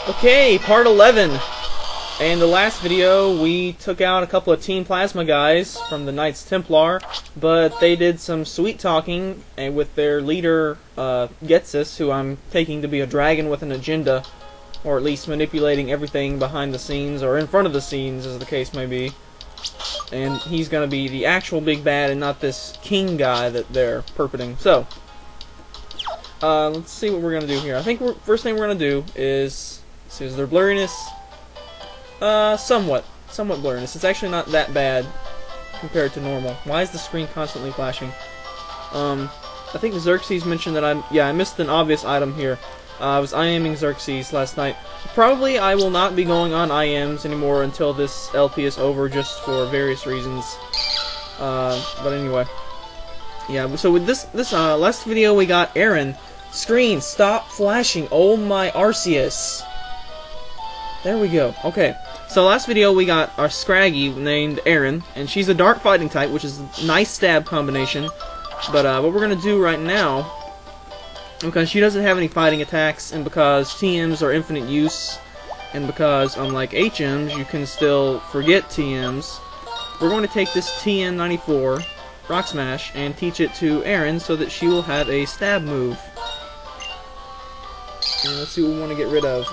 Okay, part 11. In the last video, we took out a couple of Team Plasma guys from the Knights Templar, but they did some sweet talking with their leader, Getsus, who I'm taking to be a dragon with an agenda, or at least manipulating everything behind the scenes, or in front of the scenes, as the case may be. And he's going to be the actual big bad and not this king guy that they're purporting. So, let's see what we're going to do here. I think first thing we're going to do is their blurriness. Somewhat blurriness. It's actually not that bad compared to normal. Why is the screen constantly flashing? I think Xerxes mentioned that I missed an obvious item here. I was IMing Xerxes last night. Probably I will not be going on IMs anymore until this LP is over, just for various reasons. But anyway. Yeah, so with this last video we got Erin. Screen, stop flashing. Oh my Arceus. There we go. Okay. So last video we got our Scraggy named Erin, and she's a dark fighting type, which is a nice stab combination. But what we're going to do right now, because she doesn't have any fighting attacks, and because TMs are infinite use, and because unlike HMs you can still forget TMs, we're going to take this TN94 Rock Smash and teach it to Erin so that she will have a stab move. And let's see what we want to get rid of.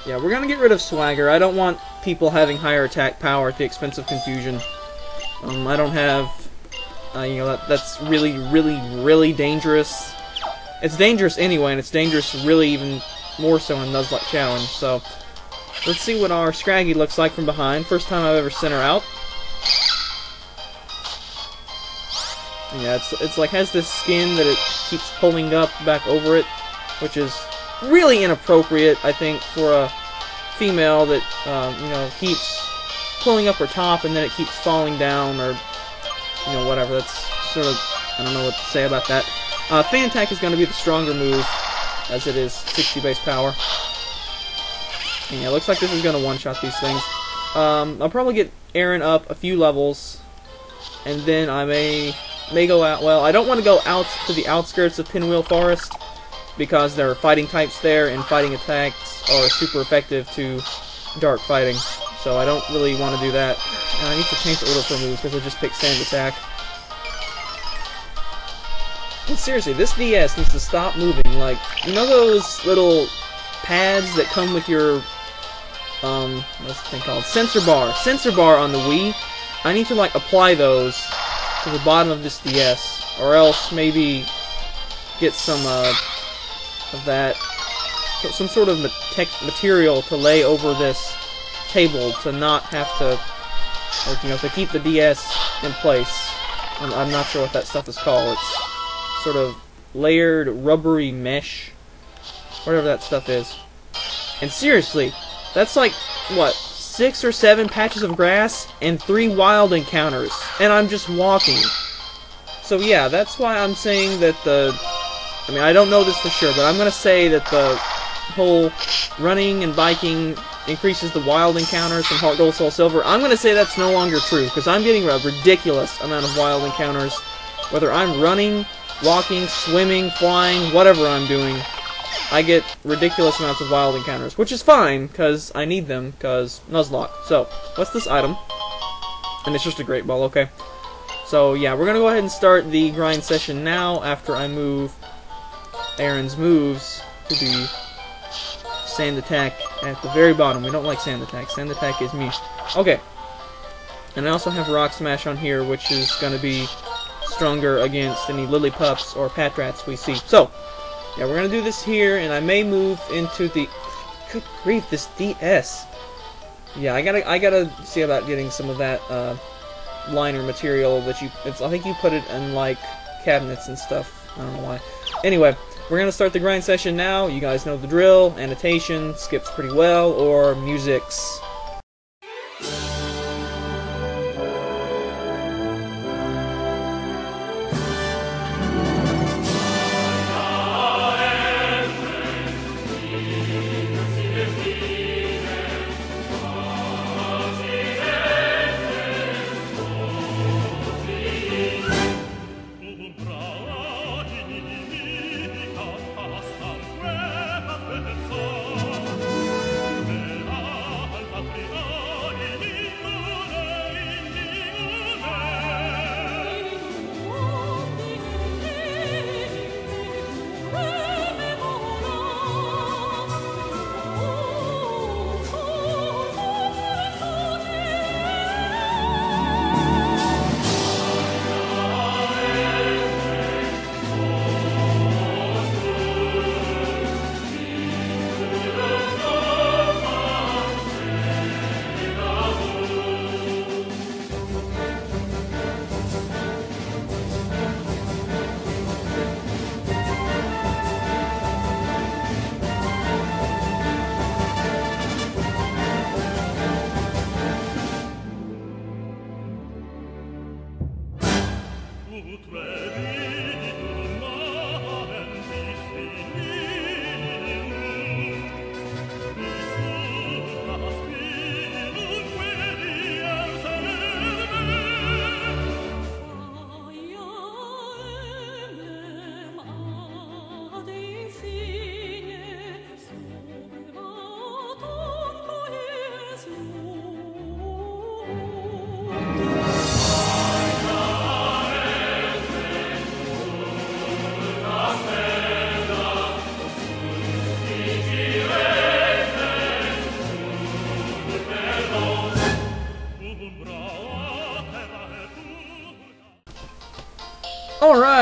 Yeah, we're going to get rid of Swagger. I don't want people having higher attack power at the expense of confusion. I don't have... you know, that's really dangerous. It's dangerous anyway, and it's dangerous really even more so in Nuzlocke Challenge. So, let's see what our Scraggy looks like from behind. First time I've ever sent her out. Yeah, it's like has this skin that it keeps pulling up back over it, which is really inappropriate, I think, for a female that you know, keeps pulling up her top and then it keeps falling down, or you know, whatever. That's sort of, I don't know what to say about that. Fan Attack is going to be the stronger move, as it is 60 base power. And yeah, it looks like this is going to one-shot these things. I'll probably get Erin up a few levels, and then I may go out. Well, I don't want to go out to the outskirts of Pinwheel Forest, because there are fighting types there, and fighting attacks are super effective to dark fighting. So I don't really want to do that. And I need to change the order for moves, because I just picked Sand Attack. And seriously, this DS needs to stop moving. Like, you know those little pads that come with your, what's the thing called? Sensor bar on the Wii? I need to, like, apply those to the bottom of this DS, or else maybe get some, of that, some sort of material to lay over this table to not have to, or, you know, to keep the DS in place. I'm not sure what that stuff is called. It's sort of layered rubbery mesh, whatever that stuff is. And seriously, that's like, what, 6 or 7 patches of grass and 3 wild encounters, and I'm just walking. So yeah, that's why I'm saying that I mean, I don't know this for sure, but I'm going to say that the whole running and biking increases the wild encounters from Heart Gold, Soul Silver. I'm going to say that's no longer true, because I'm getting a ridiculous amount of wild encounters. Whether I'm running, walking, swimming, flying, whatever I'm doing, I get ridiculous amounts of wild encounters, which is fine, because I need them, because Nuzlocke. So, what's this item? And it's just a Great Ball, okay. So, yeah, we're going to go ahead and start the grind session now, after I move Erin's moves to be Sand Attack at the very bottom. We don't like Sand Attack. Sand Attack is me. Okay. And I also have Rock Smash on here, which is going to be stronger against any Lillipups or Patrats we see. So, yeah, we're going to do this here, and I may move into the... Good grief, this DS. Yeah, I gotta see about getting some of that liner material that I think you put it in, like, cabinets and stuff. I don't know why. Anyway, we're going to start the grind session now. You guys know the drill. Annotation, skips pretty well, or musics. So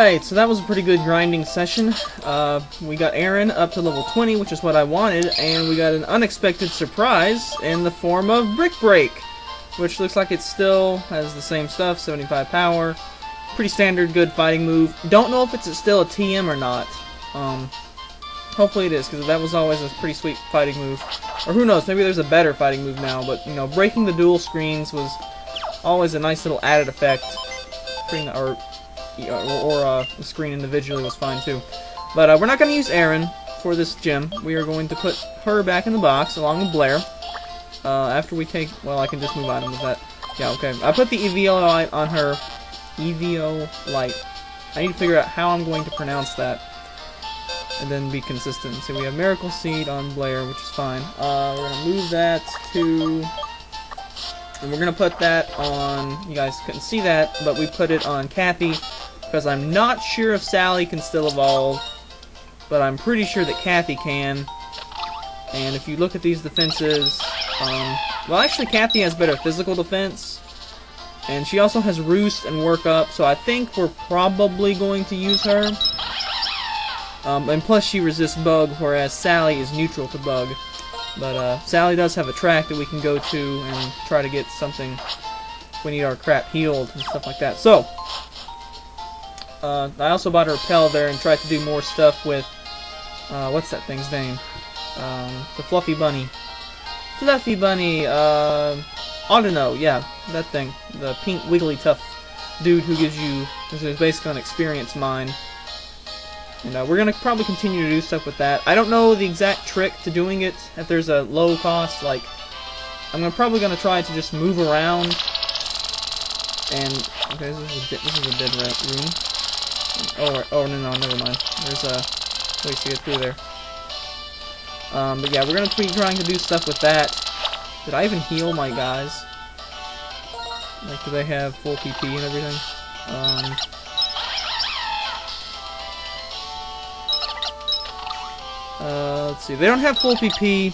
Alright, so that was a pretty good grinding session. We got Erin up to level 20, which is what I wanted, and we got an unexpected surprise in the form of Brick Break, which looks like it still has the same stuff, 75 power. Pretty standard, good fighting move. Don't know if it's still a TM or not. Hopefully it is, because that was always a pretty sweet fighting move. Or who knows, maybe there's a better fighting move now, but, you know, breaking the dual screens was always a nice little added effect. The screen individually was fine too. But we're not going to use Erin for this gym. We are going to put her back in the box along with Blair. After we take... Well, I can just move item with that. Yeah, okay. I put the EVO light on her. EVO light. I need to figure out how I'm going to pronounce that. And then be consistent. So we have Miracle Seed on Blair, which is fine. We're going to move that to... And we're going to put that on... You guys couldn't see that, but we put it on Kathy. Because I'm not sure if Sally can still evolve. But I'm pretty sure that Kathy can. And if you look at these defenses... well, actually, Kathy has better physical defense. And she also has Roost and Work Up. So I think we're probably going to use her. And plus she resists Bug, whereas Sally is neutral to Bug. But Sally does have a track that we can go to and try to get something if we need our crap healed and stuff like that. So, I also bought a Repel there and tried to do more stuff with, what's that thing's name? The Fluffy Bunny. Fluffy Bunny, Audino, yeah, that thing. The pink Wigglytuff dude who gives you, this is basically an experience mine. And we're going to probably continue to do stuff with that. I don't know the exact trick to doing it, if there's a low cost, like, I'm probably going to try to just move around. And, okay, this is a dead room. Oh, no, never mind. There's a ways to get through there. But yeah, we're going to be trying to do stuff with that. Did I even heal my guys? Like, do they have full PP and everything? Let's see. They don't have full PP.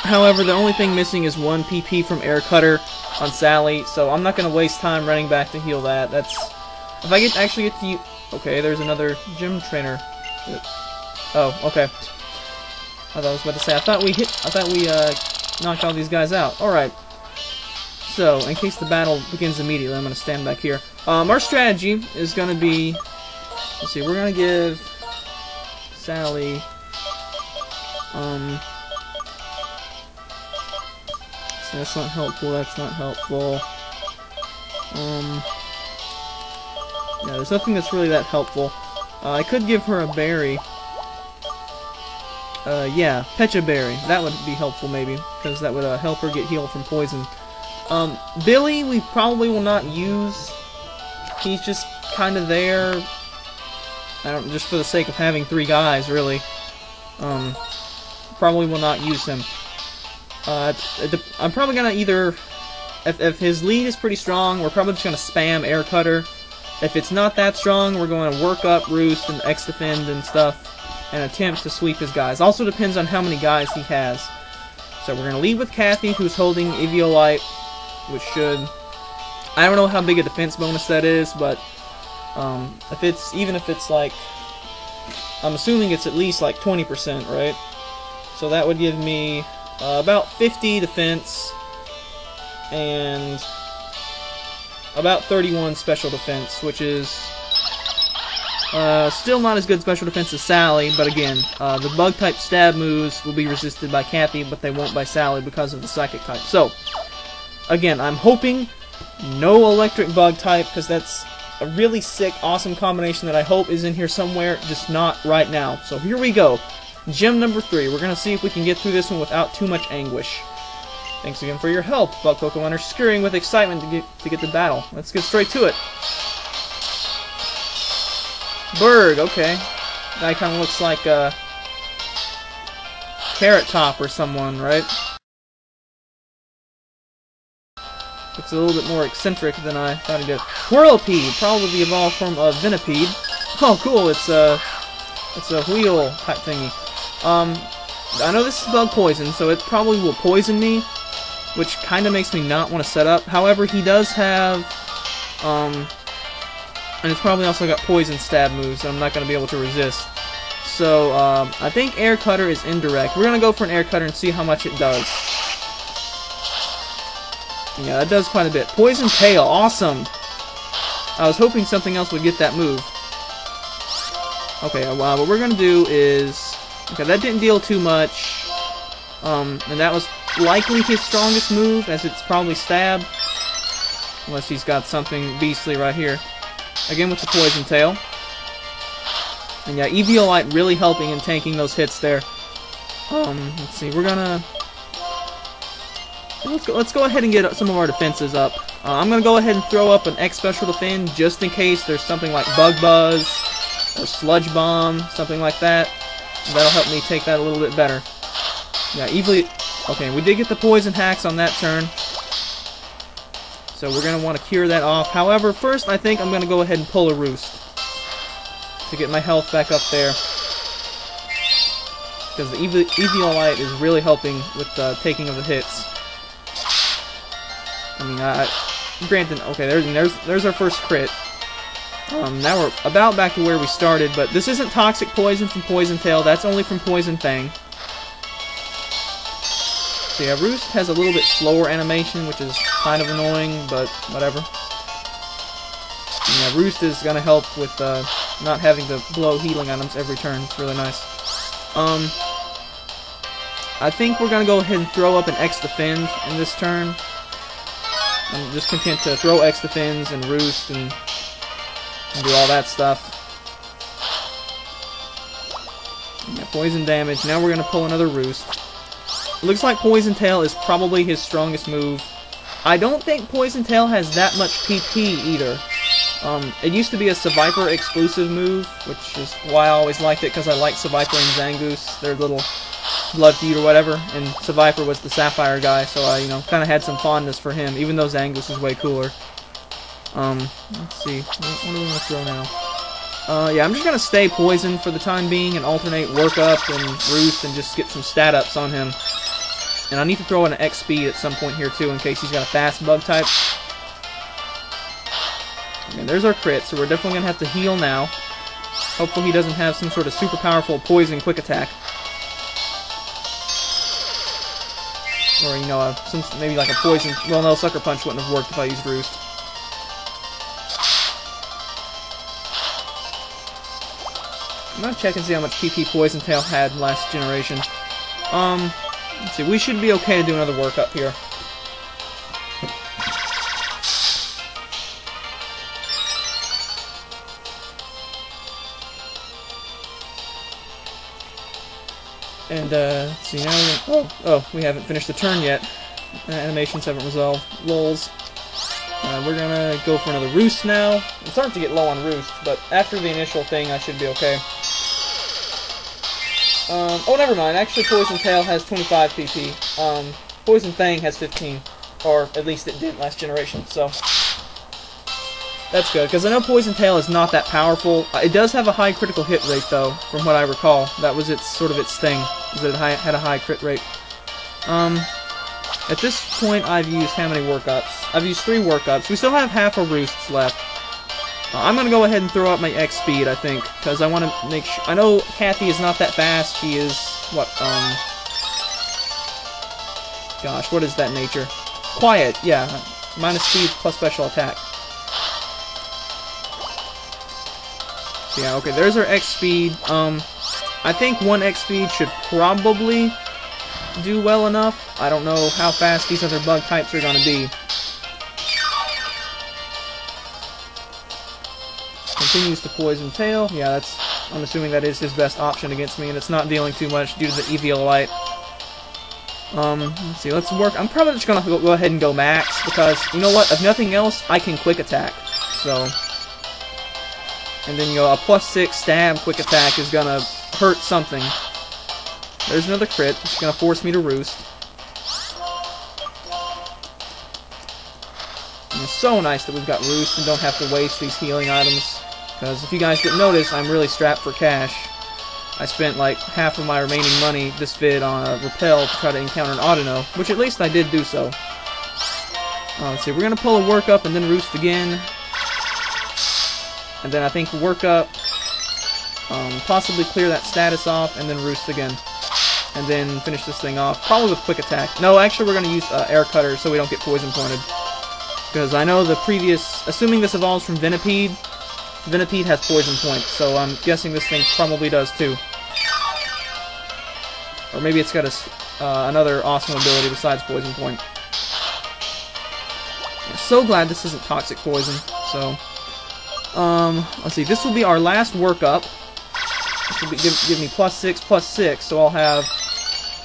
However, the only thing missing is 1 PP from Air Cutter on Sally, so I'm not going to waste time running back to heal that. That's... If I actually get to use... Okay, there's another gym trainer. Oh, okay. I thought I was about to say, I thought we knocked all these guys out. Alright. So, in case the battle begins immediately, I'm going to stand back here. Our strategy is going to be... Let's see, we're going to give Sally... So that's not helpful, that's not helpful. Yeah, there's nothing that's really that helpful. I could give her a berry. Yeah, Pecha Berry. That would be helpful, maybe, because that would help her get healed from poison. Billy, we probably will not use. He's just kind of there. Just for the sake of having 3 guys, really. Probably will not use him. I'm probably gonna either, if his lead is pretty strong, we're probably just gonna spam Air Cutter. If it's not that strong, we're going to Work Up, Roost, and X-Defend and stuff, and attempt to sweep his guys. Also depends on how many guys he has. So we're gonna lead with Kathy, who's holding Eviolite, which should... I don't know how big a defense bonus that is, but even if it's like... I'm assuming it's at least like 20%, right? So that would give me about 50 defense and about 31 special defense, which is still not as good special defense as Sally, but again, the bug-type stab moves will be resisted by Kathy, but they won't by Sally because of the psychic type. So, again, I'm hoping no electric bug type, because that's a really sick, awesome combination that I hope is in here somewhere, just not right now. So here we go. Gem number 3. We're going to see if we can get through this one without too much anguish. Thanks again for your help. Bug Pokemon are scurrying with excitement to get to battle. Let's get straight to it. Burgh, okay. Guy kind of looks like a Carrot Top or someone, right? Looks a little bit more eccentric than I thought he did. Whirlipede, probably the evolved form of Venipede. Oh, cool! It's a wheel type thingy. I know this is bug poison, so it probably will poison me, which kind of makes me not want to set up. However, he does have, I And it's probably also got poison stab moves that I'm not going to be able to resist. So, I think Air Cutter is indirect. We're going to go for an Air Cutter and see how much it does. Yeah, it does quite a bit. Poison Tail, awesome! I was hoping something else would get that move. Okay, what we're going to do is... Okay, that didn't deal too much. And that was likely his strongest move, as it's probably stab. Unless he's got something beastly right here. Again with the Poison Tail. And yeah, Eviolite really helping in tanking those hits there. Let's see, we're gonna... Let's go ahead and get some of our defenses up. I'm gonna go ahead and throw up an X Special Defend just in case there's something like Bug Buzz or Sludge Bomb, something like that. That'll help me take that a little bit better. Yeah, okay, we did get the Poison Hacks on that turn. So we're gonna want to cure that off. However, first I think I'm gonna go ahead and pull a Roost to get my health back up there. Because the Eviolite is really helping with the taking of the hits. I mean, granted, okay, there's our first crit. Now we're about back to where we started, but this isn't Toxic Poison from Poison Tail, that's only from Poison Fang. So yeah, Roost has a little bit slower animation, which is kind of annoying, but whatever. And yeah, Roost is gonna help with not having to blow healing items every turn. It's really nice. I think we're gonna go ahead and throw up an X Defend in this turn. I'm just content to throw X Defends and Roost and do all that stuff. Yeah, poison damage. Now we're gonna pull another Roost. Looks like Poison Tail is probably his strongest move. I don't think Poison Tail has that much PP either. It used to be a Seviper exclusive move, which is why I always liked it, because I liked Seviper and Zangoose, their little blood feud or whatever, and Seviper was the Sapphire guy, so I, you know, kind of had some fondness for him, even though Zangoose is way cooler. Let's see, what do we want to throw now? Yeah, I'm just gonna stay Poison for the time being and alternate Work Up and Roost and just get some stat ups on him. And I need to throw in an X Speed at some point here too, in case he's got a fast bug type. And there's our crit, so we're definitely gonna have to heal now. Hopefully he doesn't have some sort of super powerful poison quick attack. Or, you know, maybe like a poison... Well, no, Sucker Punch wouldn't have worked if I used Roost. I'm gonna check and see how much PP Poison Tail had last generation. Let's see, we should be okay to do another work up here. And, let's see, now we haven't finished the turn yet. Animations haven't resolved. Lols. We're gonna go for another Roost now. I'm starting to get low on Roost, but after the initial thing, I should be okay. Oh, never mind. Actually, Poison Tail has 25 PP. Poison Fang has 15. Or, at least it did last generation, so... That's good, because I know Poison Tail is not that powerful. It does have a high critical hit rate, though, from what I recall. That was sort of its thing, is that it had a high crit rate. At this point, I've used how many workups? I've used 3 workups. We still have half our Roosts left. I'm going to go ahead and throw up my X Speed, I think, because I want to make sure... I know Kathy is not that fast. She is, what, gosh, what is that nature? Quiet, yeah. Minus speed plus special attack. So yeah, okay, there's our X Speed. I think 1 X Speed should probably do well enough. I don't know how fast these other bug types are going to be. Continues to Poison Tail. Yeah, I'm assuming that is his best option against me, and it's not dealing too much due to the Eviolite. Let's see, let's work. I'm probably just gonna go ahead and go max, because, you know what, if nothing else, I can quick attack. So, and then, you know, a +6 stab quick attack is gonna hurt something. There's another crit. It's gonna force me to Roost. And it's so nice that we've got Roost and don't have to waste these healing items. Because if you guys didn't notice, I'm really strapped for cash. I spent like half of my remaining money this vid on a Repel to try to encounter an Audino, which at least I did do so. Let's see, we're going to pull a Work Up and then Roost again. and then I think work up, possibly clear that status off, and then roost again. And then finish this thing off, probably with quick attack. No, actually we're going to use air cutter so we don't get poison pointed. Because I know the previous, assuming this evolves from Venipede, Venipede has poison points, so I'm guessing this thing probably does too. Or maybe it's got another awesome ability besides poison point. I'm so glad this isn't toxic poison. So, let's see, this will be our last workup. This will give me +6/+6, so I'll have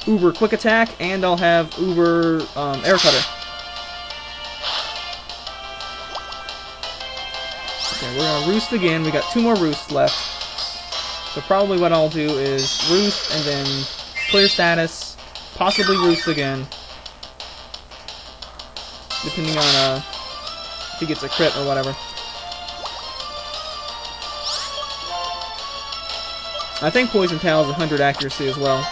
Uber quick attack and I'll have Uber air cutter. Okay, we're gonna roost again. We got 2 more roosts left. So probably what I'll do is roost and then clear status, possibly roost again, depending on if he gets a crit or whatever. I think Poison Tail is 100 accuracy as well.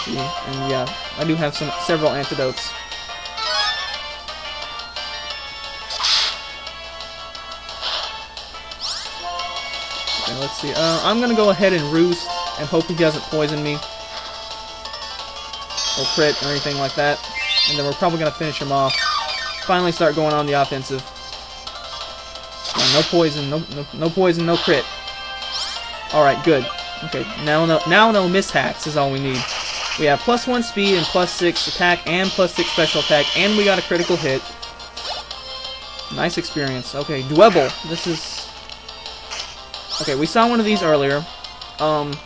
See, and yeah, I do have several antidotes. Okay, let's see. I'm gonna go ahead and roost and hope he doesn't poison me or crit or anything like that. And then we're probably gonna finish him off. Finally, start going on the offensive. No poison, no poison, no crit. All right, good. Okay, now no mishacks is all we need. We have +1 speed and +6 attack and +6 special attack, and we got a critical hit. Nice experience. Okay, Dwebble. This is... Okay, we saw one of these earlier. I'm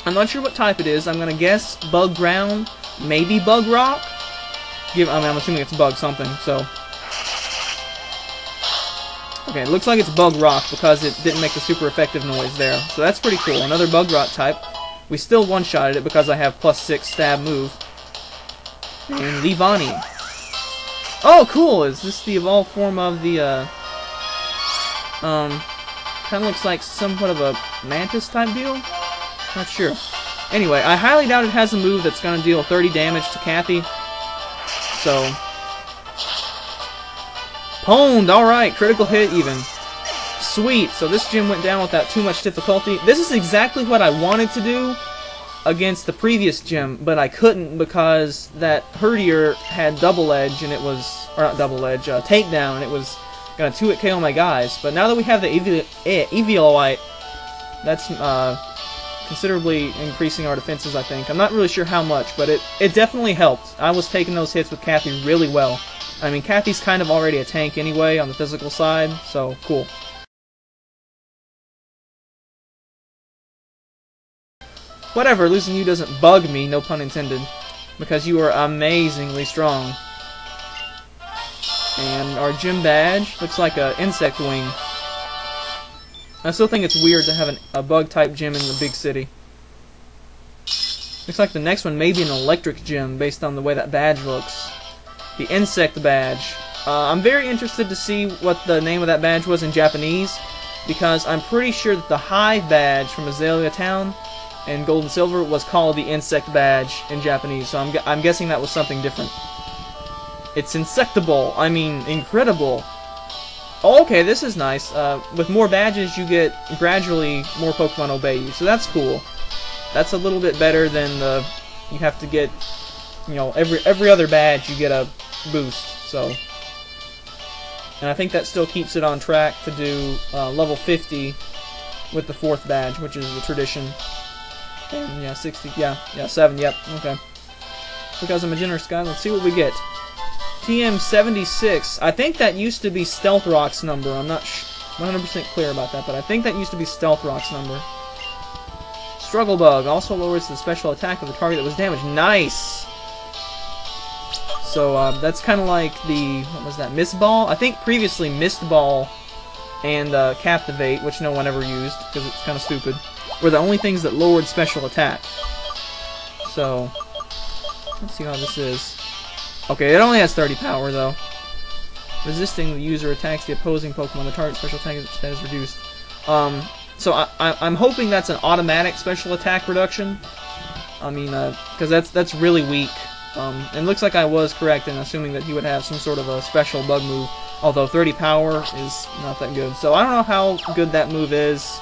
not sure what type it is. I'm gonna guess Bug Ground, maybe Bug Rock. I'm assuming it's Bug something, so... Okay, it looks like it's Bug Rock because it didn't make the super effective noise there. So that's pretty cool. Another Bug Rock type. We still one-shotted it because I have +6 stab move. And Leavanny. Oh, cool! Is this the evolved form of the, kind of looks like somewhat of a Mantis type deal? Not sure. Anyway, I highly doubt it has a move that's going to deal 30 damage to Kathy. So... Pwned! Alright, critical hit even. Sweet, so this gym went down without too much difficulty. This is exactly what I wanted to do against the previous gym, but I couldn't because that Herdier had double edge and it was, or not double edge, takedown, and it was gonna 2-hit KO my guys. But now that we have the Eviolite, that's considerably increasing our defenses, I think. I'm not really sure how much, but it definitely helped. I was taking those hits with Kathy really well. I mean, Kathy's kind of already a tank anyway on the physical side, so cool. Whatever, losing you doesn't bug me, no pun intended, because you are amazingly strong. And our gym badge looks like an insect wing. I still think it's weird to have a bug-type gym in the big city. Looks like the next one may be an electric gym based on the way that badge looks. The insect badge. I'm very interested to see what the name of that badge was in Japanese, because I'm pretty sure that the Hive badge from Azalea Town and Gold and Silver was called the insect badge in Japanese, so I'm guessing that was something different. It's insectable. I mean, incredible. Oh, okay, this is nice. With more badges, you get gradually more Pokemon obey you, so that's cool. That's a little bit better than the you have to get, you know, every other badge you get a boost. So, and I think that still keeps it on track to do level 50 with the 4th badge, which is the tradition. And yeah, 60. Yeah, 7. Yep. Okay. Because I'm a generous guy, let's see what we get. TM76. I think that used to be Stealth Rock's number. I'm not 100% clear about that, but I think that used to be Stealth Rock's number. Struggle Bug also lowers the special attack of the target that was damaged. Nice! So, that's kind of like the, what was that, Mist Ball? I think previously Mist Ball and Captivate, which no one ever used, because it's kind of stupid, were the only things that lowered special attack. So, let's see how this is. Okay, it only has 30 power, though. Resisting the user attacks the opposing Pokemon, the target special attack is reduced. So I'm hoping that's an automatic special attack reduction. I mean, because that's really weak. And it looks like I was correct in assuming that he would have some sort of a special bug move. Although 30 power is not that good. So I don't know how good that move is.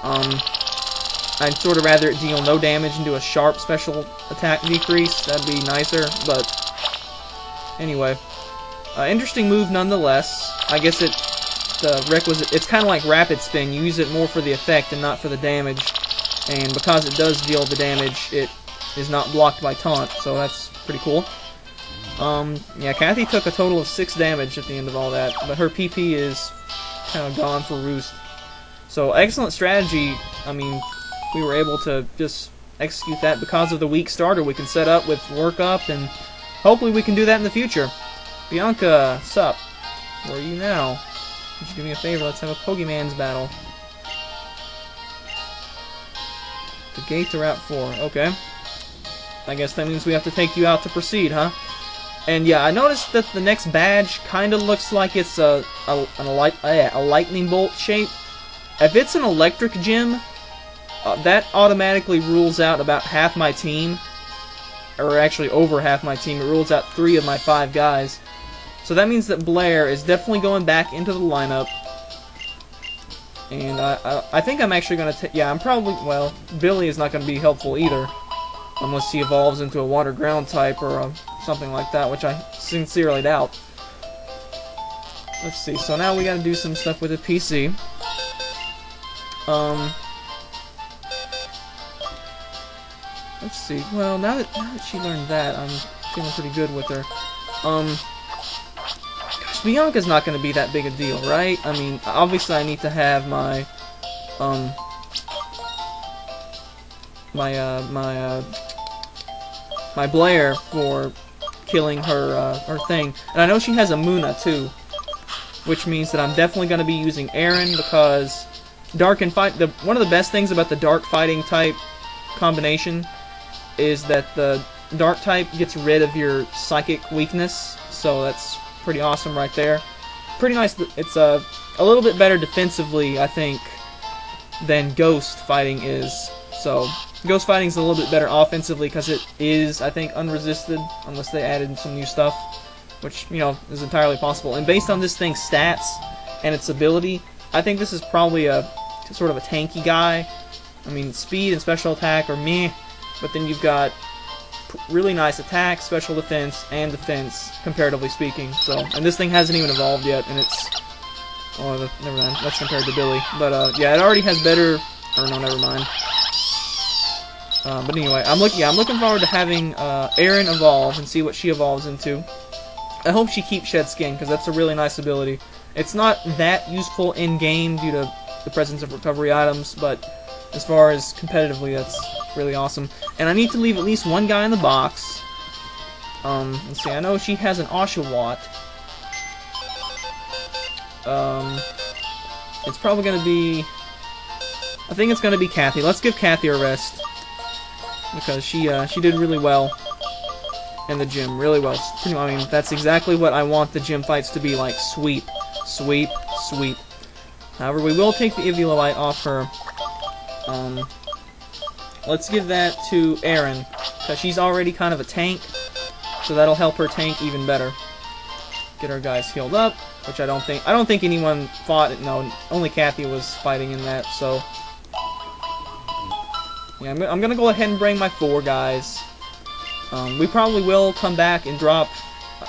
I'd sort of rather it deal no damage and do a sharp special attack decrease. That'd be nicer, but anyway. Interesting move nonetheless. I guess it's kind of like Rapid Spin. You use it more for the effect and not for the damage. And because it does deal the damage, it is not blocked by taunt, so that's pretty cool. Yeah, Kathy took a total of 6 damage at the end of all that, but her PP is kind of gone for roost. So, excellent strategy. I mean, we were able to just execute that because of the weak starter. We can set up with work up, and hopefully we can do that in the future. Bianca, sup? Where are you now? Would you do me a favor? Let's have a Pokemon's battle. The gate to Route 4. Okay. I guess that means we have to take you out to proceed, huh? And yeah, I noticed that the next badge kind of looks like it's a lightning bolt shape. If it's an electric gym, that automatically rules out about half my team. Or actually over half my team. It rules out 3 of my 5 guys. So that means that Blair is definitely going back into the lineup. And I think I'm actually going to yeah, I'm probably, well, Billy is not going to be helpful either. Unless he evolves into a water ground type or something like that, which I sincerely doubt. Let's see, so now we gotta do some stuff with the PC. Let's see, well, now that she learned that, I'm feeling pretty good with her. Gosh, Bianca's not gonna be that big a deal, right? I mean, obviously I need to have my, my Blair for killing her thing. And I know she has a Muna too, which means that I'm definitely going to be using Erin because Dark and Fight. One of the best things about the Dark Fighting type combination is that the Dark type gets rid of your Psychic weakness, so that's pretty awesome right there. Pretty nice. It's a little bit better defensively, I think, than Ghost Fighting is. So Ghost Fighting is a little bit better offensively because it is, I think, unresisted unless they added some new stuff, which, you know, is entirely possible. And based on this thing's stats and its ability, I think this is probably a sort of a tanky guy. I mean, speed and special attack are meh, but then you've got really nice attack, special defense, and defense, comparatively speaking. So, and this thing hasn't even evolved yet, and it's, oh, never mind, that's compared to Billy. But yeah, it already has better, or no, never mind. But anyway, I'm looking forward to having Erin evolve and see what she evolves into. I hope she keeps Shed Skin, because that's a really nice ability. It's not that useful in-game due to the presence of recovery items, but as far as competitively, that's really awesome. And I need to leave at least one guy in the box. Let's see, I know she has an Oshawott. It's probably going to be... I think it's going to be Kathy. Let's give Kathy a rest. Because she did really well in the gym, really well. I mean, that's exactly what I want the gym fights to be like. Sweep, sweep, sweep. However, we will take the Eviolite off her. Let's give that to Erin, because she's already kind of a tank, so that'll help her tank even better. Get our guys healed up, which I don't think anyone fought. No, only Kathy was fighting in that, so. Yeah, I'm gonna go ahead and bring my 4 guys. We probably will come back and drop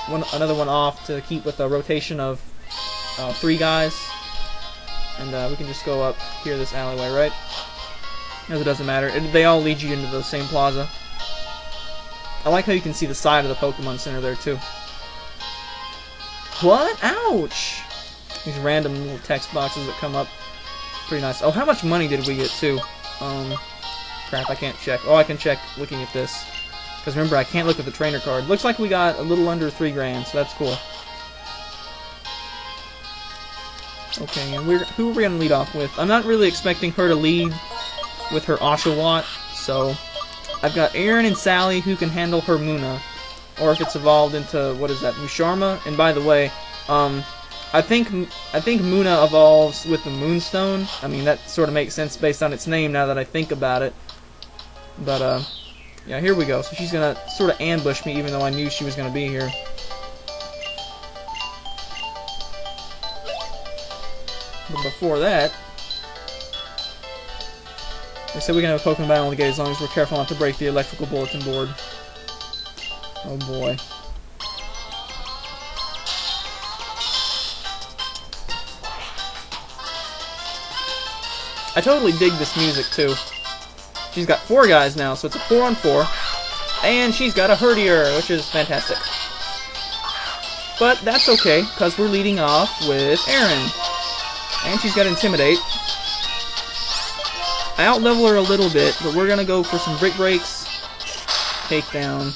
another one off to keep with a rotation of 3 guys. And we can just go up here this alleyway, right? Because it doesn't matter. They all lead you into the same plaza. I like how you can see the side of the Pokemon Center there, too. What? Ouch! These random little text boxes that come up. Pretty nice. Oh, how much money did we get, too? Crap, I can't check. Oh, I can check looking at this. Because remember, I can't look at the trainer card. Looks like we got a little under 3 grand, so that's cool. Okay, and who are we going to lead off with? I'm not really expecting her to lead with her Oshawott, so I've got Erin and Sally who can handle her Muna. Or if it's evolved into, what is that, Musharma? And by the way, I think Muna evolves with the Moonstone. I mean, that sort of makes sense based on its name now that I think about it. But, yeah, here we go. So she's going to sort of ambush me even though I knew she was going to be here. But before that, they said we can have a Pokemon battle in the gate as long as we're careful not to break the electrical bulletin board. Oh boy. I totally dig this music too. She's got 4 guys now, so it's a 4-on-4. And she's got a Herdier, which is fantastic. But that's okay, because we're leading off with Erin. And she's got Intimidate. I out-level her a little bit, but we're going to go for some Brick Breaks. Takedown.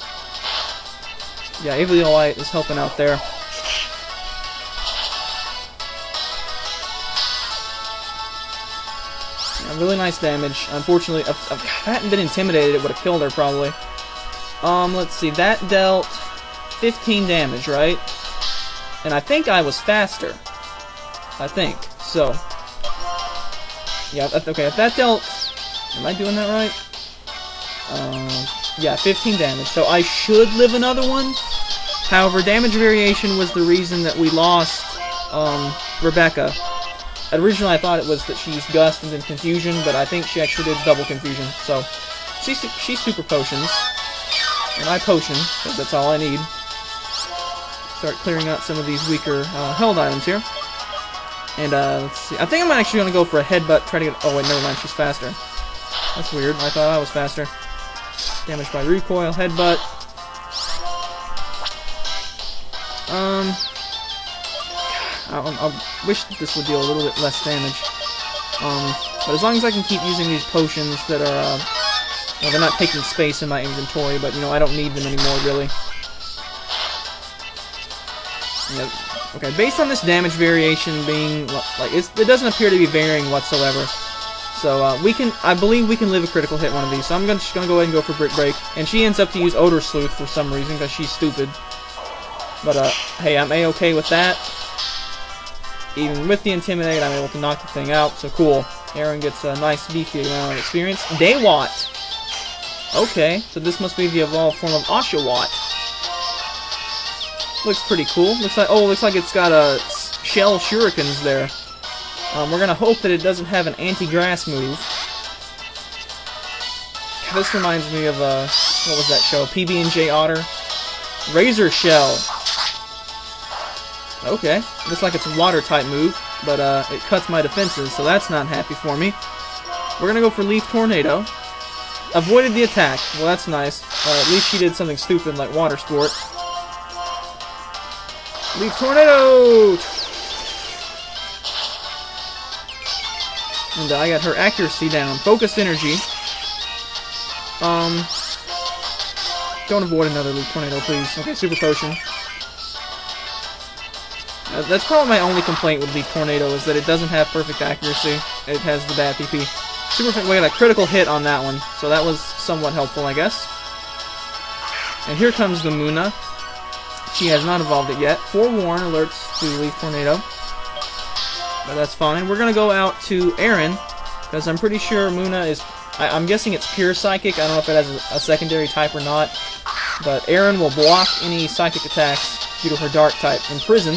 Yeah, Eviolite is helping out there. Yeah, really nice damage. Unfortunately, if I hadn't been intimidated, it would have killed her probably. Let's see, that dealt 15 damage, right? And I think I was faster. I think. So. Yeah, okay, if that dealt... Am I doing that right? Yeah, 15 damage. So I should live another one. However, damage variation was the reason that we lost Rebecca. Originally I thought it was that she used Gust and then Confusion, but I think she actually did double Confusion. So, she's Super Potions. And I Potion, because that's all I need. Start clearing out some of these weaker held items here. And, let's see. I think I'm actually going to go for a Headbutt, try to get... Oh, wait, never mind, she's faster. That's weird. I thought I was faster. Damage by Recoil, Headbutt. I wish that this would deal a little bit less damage. But as long as I can keep using these potions that are, well, they're not taking space in my inventory, but, you know, I don't need them anymore, really. Yeah, okay, based on this damage variation being, like, it doesn't appear to be varying whatsoever. So, I believe we can live a critical hit one of these. So I'm just gonna go ahead and go for Brick Break. And she ends up to use Odor Sleuth for some reason, because she's stupid. But, hey, I'm A-okay with that. Even with the Intimidate, I'm able to knock the thing out, so cool. Erin gets a nice beefy amount of experience. Daywat! Okay, so this must be the evolved form of Oshawott. Looks pretty cool. Looks like it's got a shell shurikens there. We're gonna hope that it doesn't have an anti-grass move. This reminds me of what was that show? PB&J Otter. Razor Shell. Okay, looks like it's a water type move, but it cuts my defenses, so that's not happy for me. We're gonna go for Leaf Tornado. Avoided the attack. Well, that's nice. At least she did something stupid like Water Sport. Leaf Tornado! And I got her accuracy down. Focused Energy. Don't avoid another Leaf Tornado, please. Okay, Super Potion. That's probably my only complaint with Leaf Tornado, is that it doesn't have perfect accuracy. It has the bad PP. We got a critical hit on that one, so that was somewhat helpful, I guess. And here comes the Muna. She has not evolved it yet. Forewarn alerts to Leaf Tornado. But that's fine. We're going to go out to Erin, because I'm pretty sure Muna is... I'm guessing it's pure Psychic. I don't know if it has a secondary type or not. But Erin will block any Psychic attacks due to her Dark type. Imprison.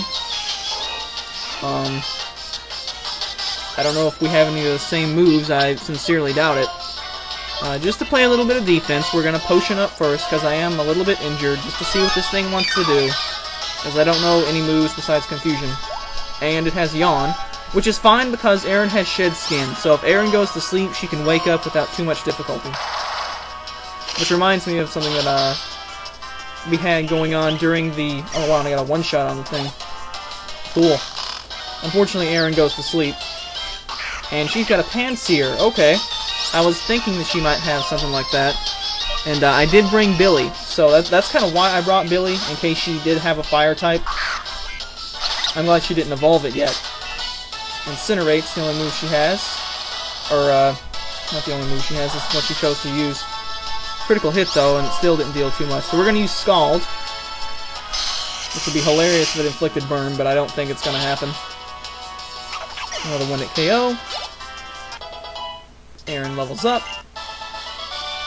I don't know if we have any of the same moves. I sincerely doubt it. Just to play a little bit of defense, we're going to Potion up first, because I am a little bit injured, just to see what this thing wants to do. Because I don't know any moves besides Confusion. And it has Yawn, which is fine because Erin has Shed Skin, so if Erin goes to sleep, she can wake up without too much difficulty. Which reminds me of something that we had going on during the... Oh wow, I got a one-shot on the thing. Cool. Unfortunately, Erin goes to sleep. And she's got a Panseer. Okay. I was thinking that she might have something like that. And I did bring Billy. So that's kind of why I brought Billy, in case she did have a fire type. I'm glad she didn't evolve it yet. Incinerate's the only move she has. Or, not the only move she has, it's what she chose to use. Critical hit, though, and it still didn't deal too much. So we're going to use Scald. Which would be hilarious if it inflicted burn, but I don't think it's going to happen. Another one-hit KO. Erin levels up.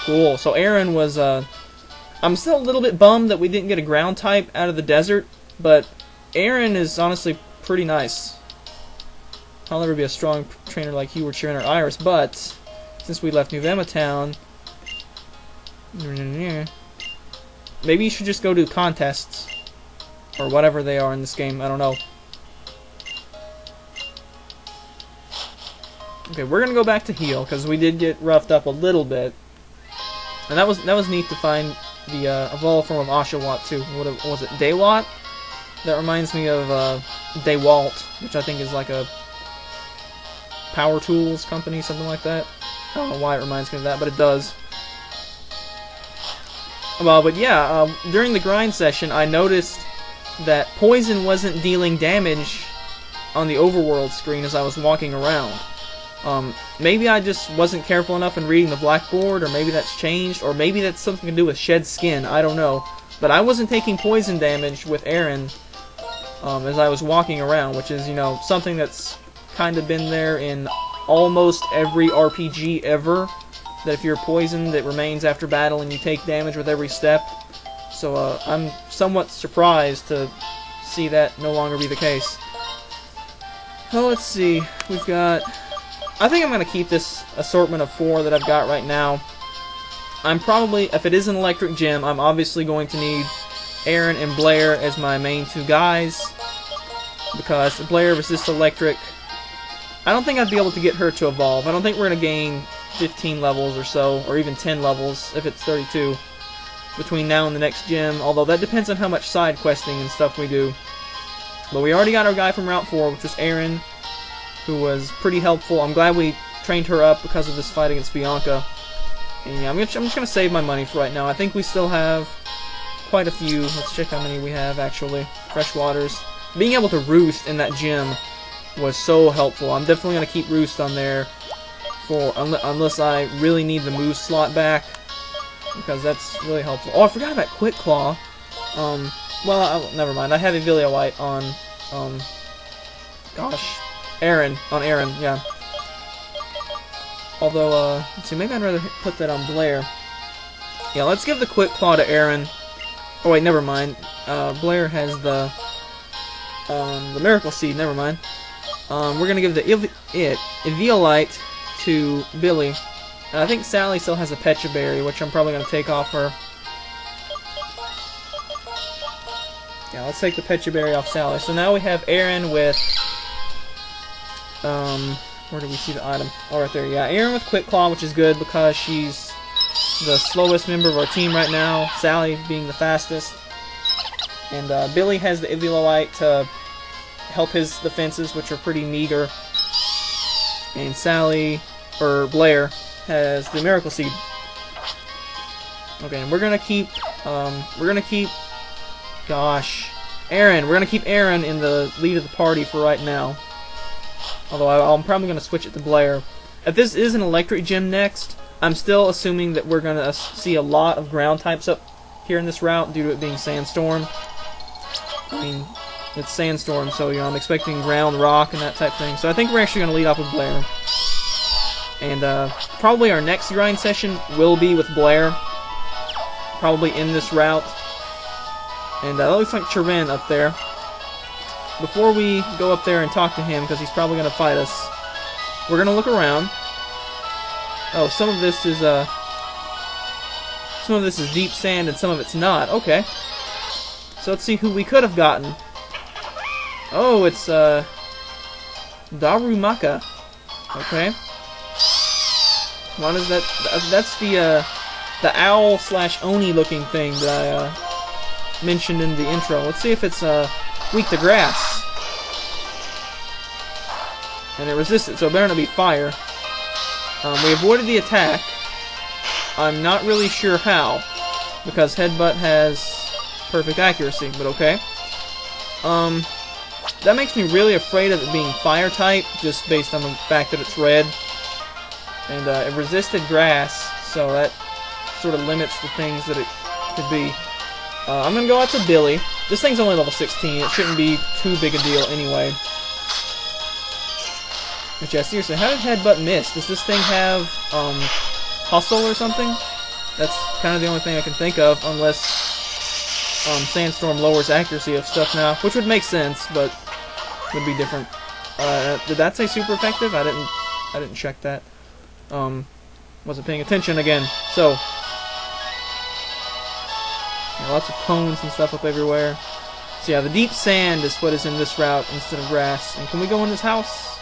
Cool. So Erin was, I'm still a little bit bummed that we didn't get a ground type out of the desert, but Erin is honestly pretty nice. I'll never be a strong trainer like you or Trainer Iris, but since we left New Vema Town, maybe you should just go to contests or whatever they are in this game. I don't know. Okay, we're gonna go back to heal because we did get roughed up a little bit, and that was neat to find the evolved form of Oshawott too. What was it? Daywalt? That reminds me of Daywalt, which I think is like a power tools company, something like that. I don't know why it reminds me of that, but it does. Well, but yeah, during the grind session, I noticed that poison wasn't dealing damage on the overworld screen as I was walking around. Maybe I just wasn't careful enough in reading the blackboard, or maybe that's changed, or maybe that's something to do with shed skin, I don't know. But I wasn't taking poison damage with Erin as I was walking around, which is, you know, something that's kind of been there in almost every RPG ever, that if you're poisoned, it remains after battle and you take damage with every step. So I'm somewhat surprised to see that no longer be the case. Well, let's see, we've got... I think I'm going to keep this assortment of 4 that I've got right now. I'm probably, if it is an electric gym, I'm obviously going to need Erin and Blair as my main 2 guys, because Blair resists electric. I don't think I'd be able to get her to evolve. I don't think we're going to gain 15 levels or so, or even 10 levels if it's 32, between now and the next gym, although that depends on how much side questing and stuff we do. But we already got our guy from Route 4, which was Erin, who was pretty helpful. I'm glad we trained her up because of this fight against Bianca. And yeah, I'm just going to save my money for right now. I think we still have quite a few. Let's check how many we have, actually. Freshwaters. Being able to roost in that gym was so helpful. I'm definitely going to keep roost on there for unless I really need the move slot back, because that's really helpful. Oh, I forgot about Quick Claw. Well, never mind. I have Evilia White on, gosh, Erin, yeah. Although, let's see, maybe I'd rather put that on Blair. Yeah, let's give the Quick Claw to Erin. Oh wait, never mind. Blair has the Miracle Seed, never mind. We're gonna give the Eviolite to Billy. And I think Sally still has a Pecha Berry, which I'm probably gonna take off her. Yeah, let's take the Pecha Berry off Sally. So now we have Erin with... where do we see the item? Oh, right there. Yeah, Erin with Quick Claw, which is good because she's the slowest member of our team right now. Sally being the fastest. And Billy has the Eviolite to help his defenses, which are pretty meager. And Blair has the Miracle Seed. Okay, and we're gonna keep Erin. We're gonna keep Erin in the lead of the party for right now. Although I'm probably going to switch it to Blair. If this is an electric gym next, I'm still assuming that we're going to see a lot of ground types up here in this route due to it being Sandstorm. I mean, it's Sandstorm, so you know I'm expecting ground, rock, and that type of thing. So I think we're actually going to lead off with Blair. And probably our next grind session will be with Blair. Probably in this route. And that looks like Chirin up there. Before we go up there and talk to him, because he's probably going to fight us, we're going to look around. Oh, some of this is deep sand and some of it's not. Okay. So let's see who we could have gotten. Oh, it's Darumaka. Okay. What is that? That's the owl/oni looking thing that I mentioned in the intro. Let's see if it's weak to grass. And it resisted, so it better not be fire. We avoided the attack. I'm not really sure how, because Headbutt has perfect accuracy, but okay. That makes me really afraid of it being fire type, just based on the fact that it's red. And it resisted grass, so that sort of limits the things that it could be. I'm going to go out to Billy. This thing's only level 16. It shouldn't be too big a deal anyway. But yeah, seriously, how did Headbutt miss? Does this thing have Hustle or something? That's kind of the only thing I can think of, unless Sandstorm lowers accuracy of stuff now, which would make sense, but would be different. Did that say super effective? I didn't check that. Wasn't paying attention again. So, yeah, lots of cones and stuff up everywhere. So yeah, the deep sand is what is in this route instead of grass. And can we go in this house?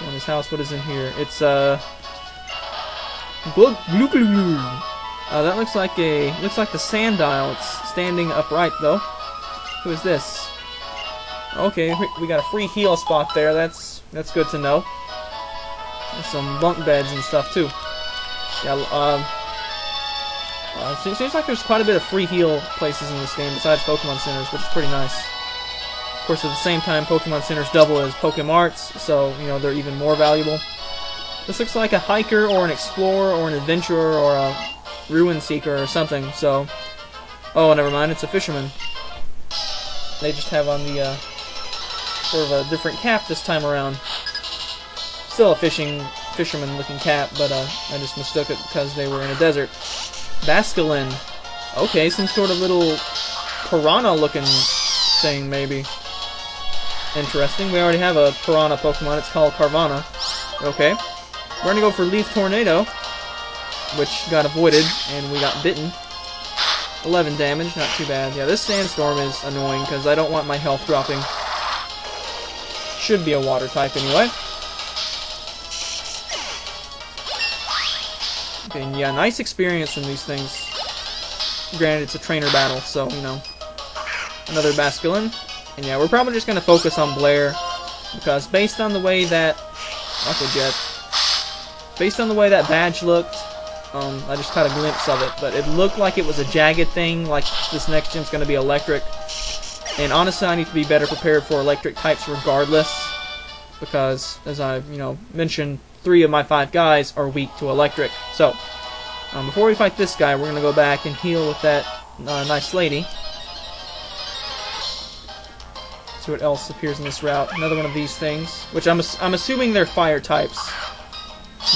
In this house, what is in here? It's that looks like the sand dial. It's standing upright though. Who is this? Okay, we got a free heal spot there. That's good to know. There's some bunk beds and stuff too. Yeah. It seems like there's quite a bit of free heal places in this game besides Pokemon Centers, which is pretty nice. Of course, at the same time, Pokemon Centers double as Pokemarts, so, you know, they're even more valuable. This looks like a hiker or an explorer or an adventurer or a ruin seeker or something, so... Oh, never mind, it's a fisherman. They just have on the, sort of a different cap this time around. Still a fisherman-looking cap, but, I just mistook it because they were in a desert. Basculin. Okay, some sort of little piranha-looking thing, maybe. Interesting. We already have a piranha Pokemon. It's called Carvana. Okay. We're gonna go for Leaf Tornado, which got avoided, and we got bitten. 11 damage, not too bad. Yeah, this sandstorm is annoying, because I don't want my health dropping. Should be a water type anyway. Okay, and yeah, nice experience from these things. Granted, it's a trainer battle, so, you know. Another Basculin. And yeah, we're probably just going to focus on Blair, because based on the way that... Based on the way that badge looked, I just caught a glimpse of it, but it looked like it was a jagged thing, like this next gym's going to be electric. And honestly, I need to be better prepared for electric types regardless, because, as I, you know, mentioned, 3 of my 5 guys are weak to electric. So, before we fight this guy, we're going to go back and heal with that nice lady. See what else appears in this route. Another one of these things, which I'm assuming they're fire types.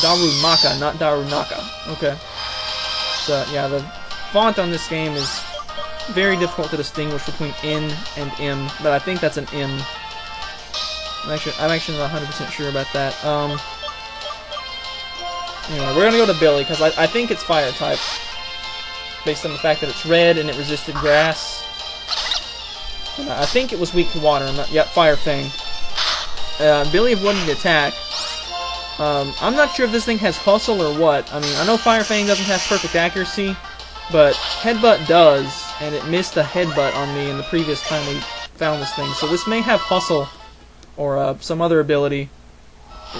Darumaka, not Darunaka. Okay. So, yeah, the font on this game is very difficult to distinguish between N and M, but I think that's an M. I'm actually not 100% sure about that. Anyway, we're gonna go to Billy, because I think it's fire type. Based on the fact that it's red and it resisted grass. And I think it was weak to water. Yep, Fire Fang. Billy avoided the attack. I'm not sure if this thing has hustle or what. I mean, I know Fire Fang doesn't have perfect accuracy, but Headbutt does, and it missed a Headbutt on me in the previous time we found this thing. So this may have hustle, or some other ability.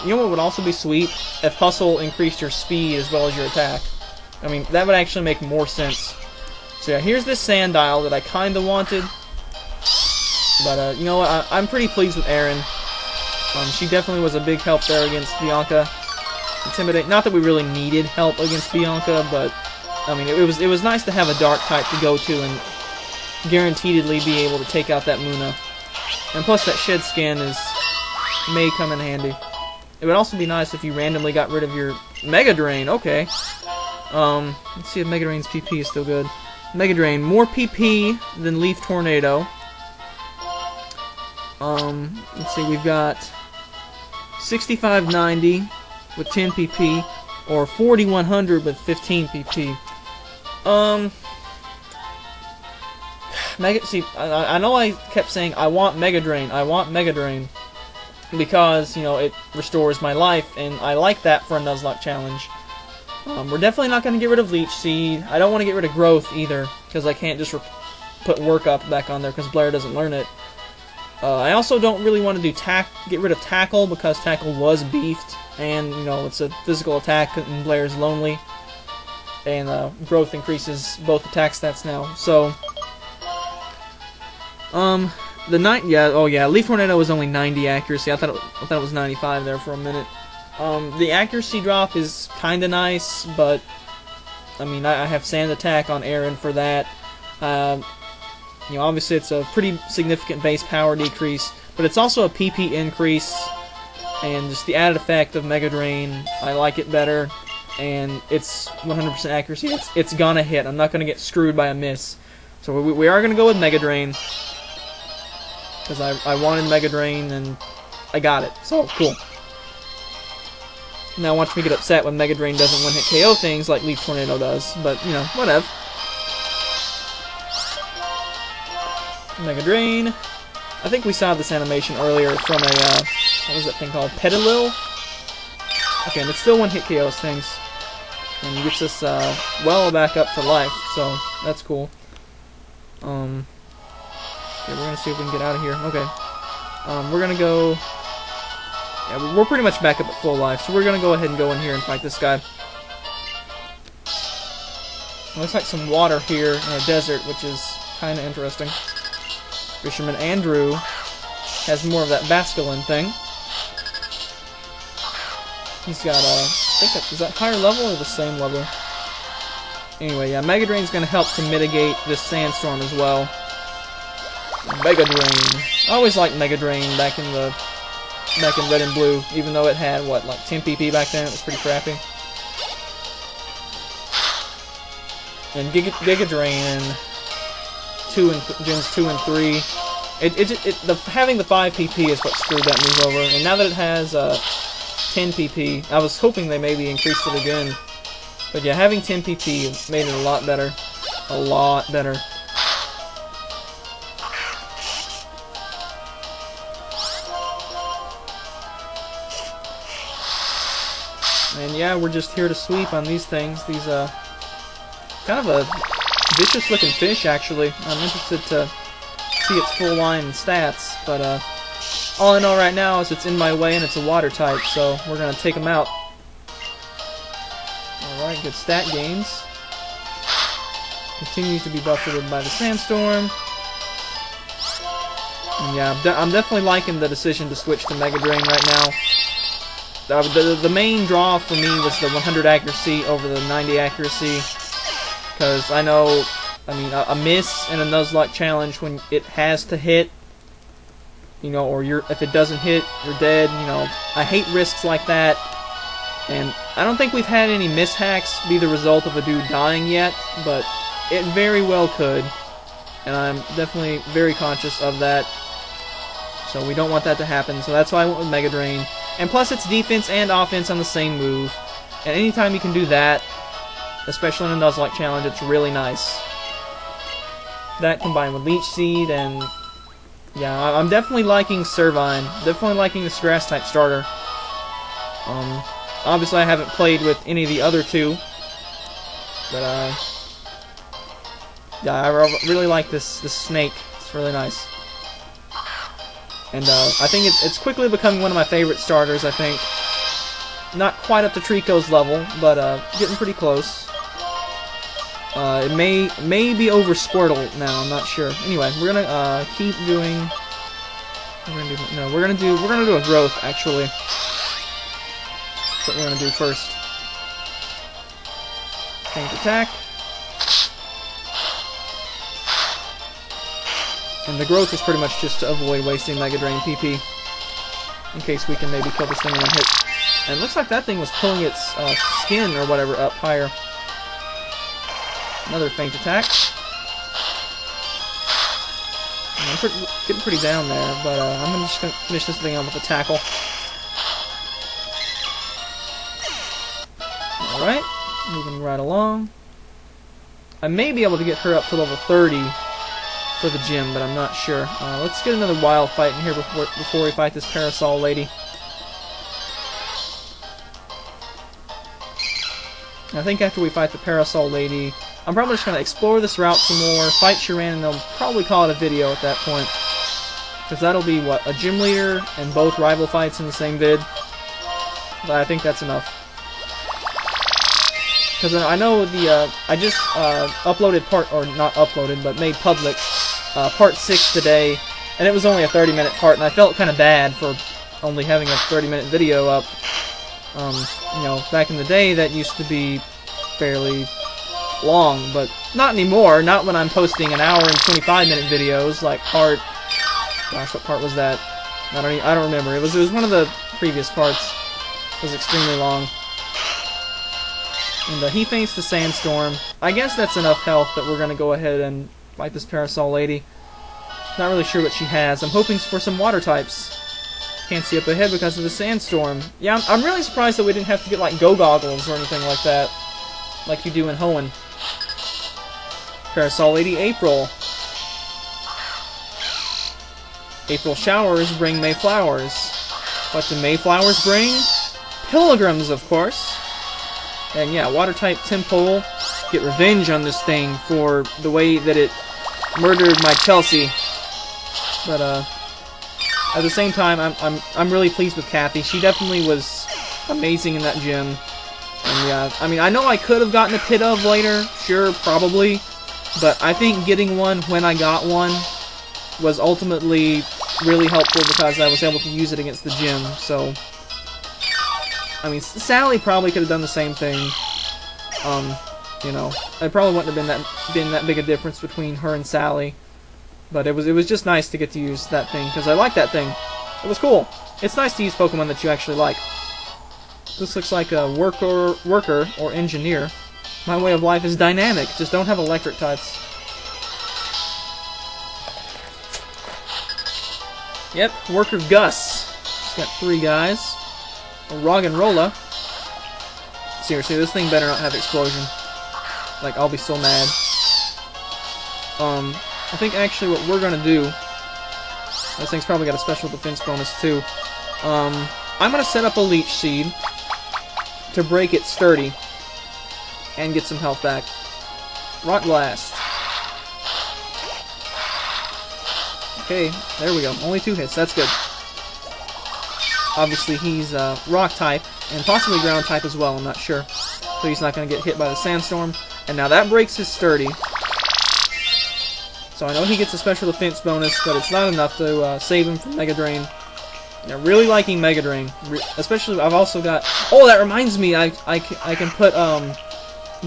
You know what would also be sweet? If hustle increased your speed as well as your attack. I mean, that would actually make more sense. So yeah, here's this sand dial that I kinda wanted. But, you know what, I'm pretty pleased with Erin. She definitely was a big help there against Bianca. Intimidate. Not that we really needed help against Bianca, but I mean, it was nice to have a dark type to go to and guaranteedly be able to take out that Muna. And plus, that shed skin may come in handy. It would also be nice if you randomly got rid of your Mega Drain. Okay. Let's see if Mega Drain's PP is still good. Mega Drain, more PP than Leaf Tornado. Let's see, we've got 6590 with 10 PP, or 4100 with 15 PP. See, I know I kept saying I want Mega Drain, because, you know, it restores my life, and I like that for a Nuzlocke challenge. We're definitely not going to get rid of Leech Seed. I don't want to get rid of Growth either, because I can't just put Work Up back on there because Blair doesn't learn it. I also don't really want to do get rid of Tackle, because Tackle was beefed, and, you know, it's a physical attack, and Blair's lonely. And Growth increases both attack stats now. So, Leaf Tornado was only 90 accuracy. I thought it was 95 there for a minute. The accuracy drop is kinda nice, but I mean, I have Sand Attack on Erin for that. You know, obviously it's a pretty significant base power decrease, but it's also a PP increase, and just the added effect of Mega Drain, I like it better, and it's 100% accuracy. It's gonna hit. I'm not gonna get screwed by a miss. So we are gonna go with Mega Drain. because I wanted Mega Drain and I got it. So cool. Now watch me get upset when Mega Drain doesn't one-hit KO things like Leaf Tornado does, but you know, whatever. Mega Drain. I think we saw this animation earlier from a, what was that thing called? Petilil? Okay, and it still one-hit KOs things. And gets us, well back up to life, so that's cool. Okay, we're gonna see if we can get out of here. Okay. We're gonna go... Yeah, we're pretty much back up at full life, so we're gonna go ahead and go in here and fight this guy. Looks like some water here in a desert, which is kinda interesting. Fisherman Andrew has more of that Basculin thing. He's got I think is that higher level or the same level? Anyway, yeah, Mega Drain's gonna help to mitigate this sandstorm as well. Mega Drain. I always liked Mega Drain back in Red and Blue, even though it had what, like 10 PP back then. It was pretty crappy. And Giga Drain Gens 2 and 3. Having the 5 PP is what screwed that move over. And now that it has 10 PP, I was hoping they maybe increased it again. But yeah, having 10 PP made it a lot better. A lot better. And yeah, we're just here to sweep on these things. These, kind of a vicious looking fish, actually. I'm interested to see its full line and stats, but all I know right now is it's in my way and it's a water type, so we're gonna take him out. Alright, good stat gains. Continues to be buffeted by the sandstorm. And yeah, I'm definitely liking the decision to switch to Mega Drain right now. The main draw for me was the 100 accuracy over the 90 accuracy, because I know, I mean, a miss in a Nuzlocke challenge when it has to hit, you know, or if it doesn't hit, you're dead. You know, I hate risks like that, and I don't think we've had any mishacks be the result of a dude dying yet, but it very well could, and I'm definitely very conscious of that. So we don't want that to happen, so that's why I went with Mega Drain. And plus it's defense and offense on the same move. And anytime you can do that, especially in a Nuzlocke challenge, it's really nice. That combined with Leech Seed and... yeah, I'm definitely liking Servine. Definitely liking this grass type starter. Obviously I haven't played with any of the other two. But yeah, I really like this snake. It's really nice. And I think it's quickly becoming one of my favorite starters, I think. Not quite up to Trico's level, but getting pretty close. It may be over Squirtle now, I'm not sure. Anyway, we're gonna keep doing... we're gonna do a growth, actually. That's what we're gonna do first. Tank attack. And the growth is pretty much just to avoid wasting Mega Drain PP, in case we can maybe kill this thing in one hit. And it looks like that thing was pulling its skin or whatever up higher. Another feint attack. And I'm getting pretty down there, but I'm just going to finish this thing on with a tackle. Alright, moving right along. I may be able to get her up to level 30 for the gym, but I'm not sure. Let's get another wild fight in here before we fight this Parasol Lady. I think after we fight the Parasol Lady, I'm probably just going to explore this route some more, fight Shiran, and they'll probably call it a video at that point. Because that'll be, what, a gym leader and both rival fights in the same vid. But I think that's enough. Because I know I just uploaded not uploaded, but made public part 6 today, and it was only a 30-minute part, and I felt kind of bad for only having a 30-minute video up. You know, back in the day, that used to be fairly long, but not anymore. Not when I'm posting an hour and 25-minute videos, like part... gosh, what part was that? I don't remember. It was one of the previous parts. It was extremely long. And he feints the sandstorm. I guess that's enough health that we're going to go ahead and fight this Parasol Lady. Not really sure what she has. I'm hoping for some water types. Can't see up ahead because of the sandstorm. Yeah, I'm really surprised that we didn't have to get like go goggles or anything like that, like you do in Hoenn. Parasol Lady April. April showers bring May flowers. What do May flowers bring? Pilgrims, of course. And yeah, water type Timpole. Get revenge on this thing for the way that it murdered my Chelsea. But at the same time, I'm really pleased with Kathy. She definitely was amazing in that gym. And yeah, I mean, I know I could have gotten a Pit of later, sure, probably, but I think getting one when I got one was ultimately really helpful because I was able to use it against the gym. So, I mean, Sally probably could have done the same thing. You know, it probably wouldn't have been that big a difference between her and Sally. But it was just nice to get to use that thing, because I like that thing. It was cool. It's nice to use Pokemon that you actually like. This looks like a worker or engineer. My way of life is dynamic, just don't have electric types. Yep, worker Gus. He's got 3 guys. A Roggenrola. Seriously, this thing better not have explosion. Like, I'll be so mad. I think actually what we're gonna do, this thing's probably got a special defense bonus too. I'm gonna set up a Leech Seed to break it sturdy and get some health back. Rock Blast. Okay, there we go. Only 2 hits. That's good. Obviously he's Rock type and possibly Ground type as well. I'm not sure, so he's not gonna get hit by the Sandstorm. And now that breaks his sturdy. So I know he gets a special defense bonus, but it's not enough to save him from Mega Drain. Yeah, really liking Mega Drain. Especially, I've also got... Oh, that reminds me, I can put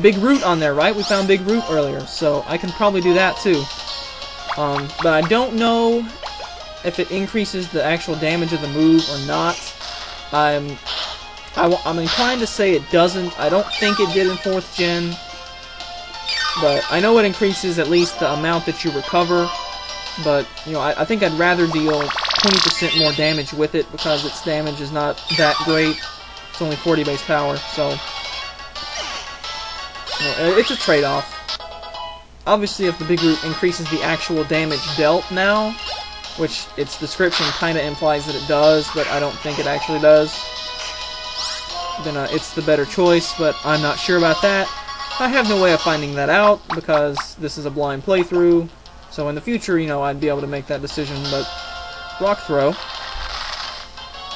Big Root on there, right? We found Big Root earlier, so I can probably do that too. But I don't know if it increases the actual damage of the move or not. I'm inclined to say it doesn't. I don't think it did in 4th Gen. But I know it increases at least the amount that you recover, but, you know, I think I'd rather deal 20% more damage with it because its damage is not that great. It's only 40 base power, so, you know, it's a trade-off. Obviously, if the Big Root increases the actual damage dealt now, which its description kind of implies that it does, but I don't think it actually does, then it's the better choice, but I'm not sure about that. I have no way of finding that out, because this is a blind playthrough, so in the future, you know, I'd be able to make that decision, but... Rock Throw.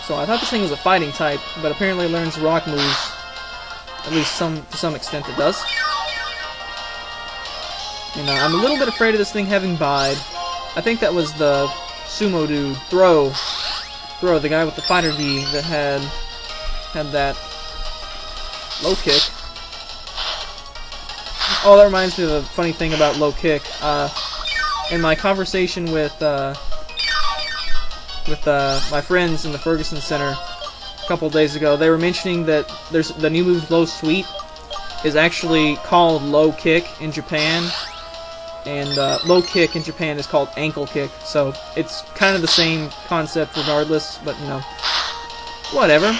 So I thought this thing was a fighting type, but apparently it learns rock moves. At least to some extent it does. And I'm a little bit afraid of this thing having Bide. I think that was the Sumo dude, Throw, the guy with the Fighter D that had that low kick. Oh, that reminds me of a funny thing about low kick. In my conversation with my friends in the Ferguson Center a couple days ago, they were mentioning that there's the new move Low Sweep is actually called Low Kick in Japan, and Low Kick in Japan is called Ankle Kick, so it's kind of the same concept regardless, but you know, whatever.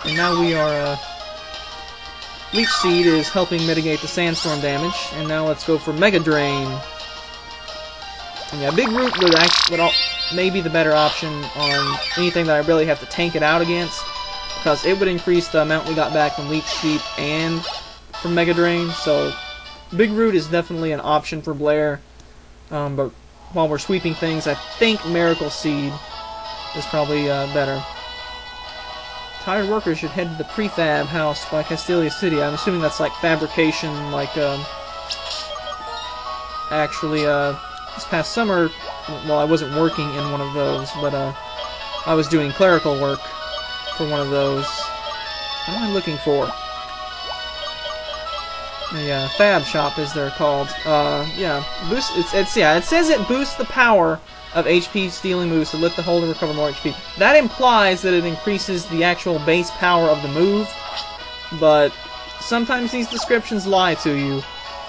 And now we are Leech Seed is helping mitigate the Sandstorm damage, and now let's go for Mega Drain. And yeah, Big Root would maybe the better option on anything that I really have to tank it out against, because it would increase the amount we got back from Leech Seed and from Mega Drain, so Big Root is definitely an option for Blair, but while we're sweeping things, I think Miracle Seed is probably better. Tired workers should head to the prefab house by Castelia City. I'm assuming that's like fabrication, like, actually, this past summer, well, I wasn't working in one of those, but, I was doing clerical work for one of those. What am I looking for? A fab shop, as they're called. Yeah, boost. It says it boosts the power of HP stealing moves to lift the hold and recover more HP. That implies that it increases the actual base power of the move, but sometimes these descriptions lie to you,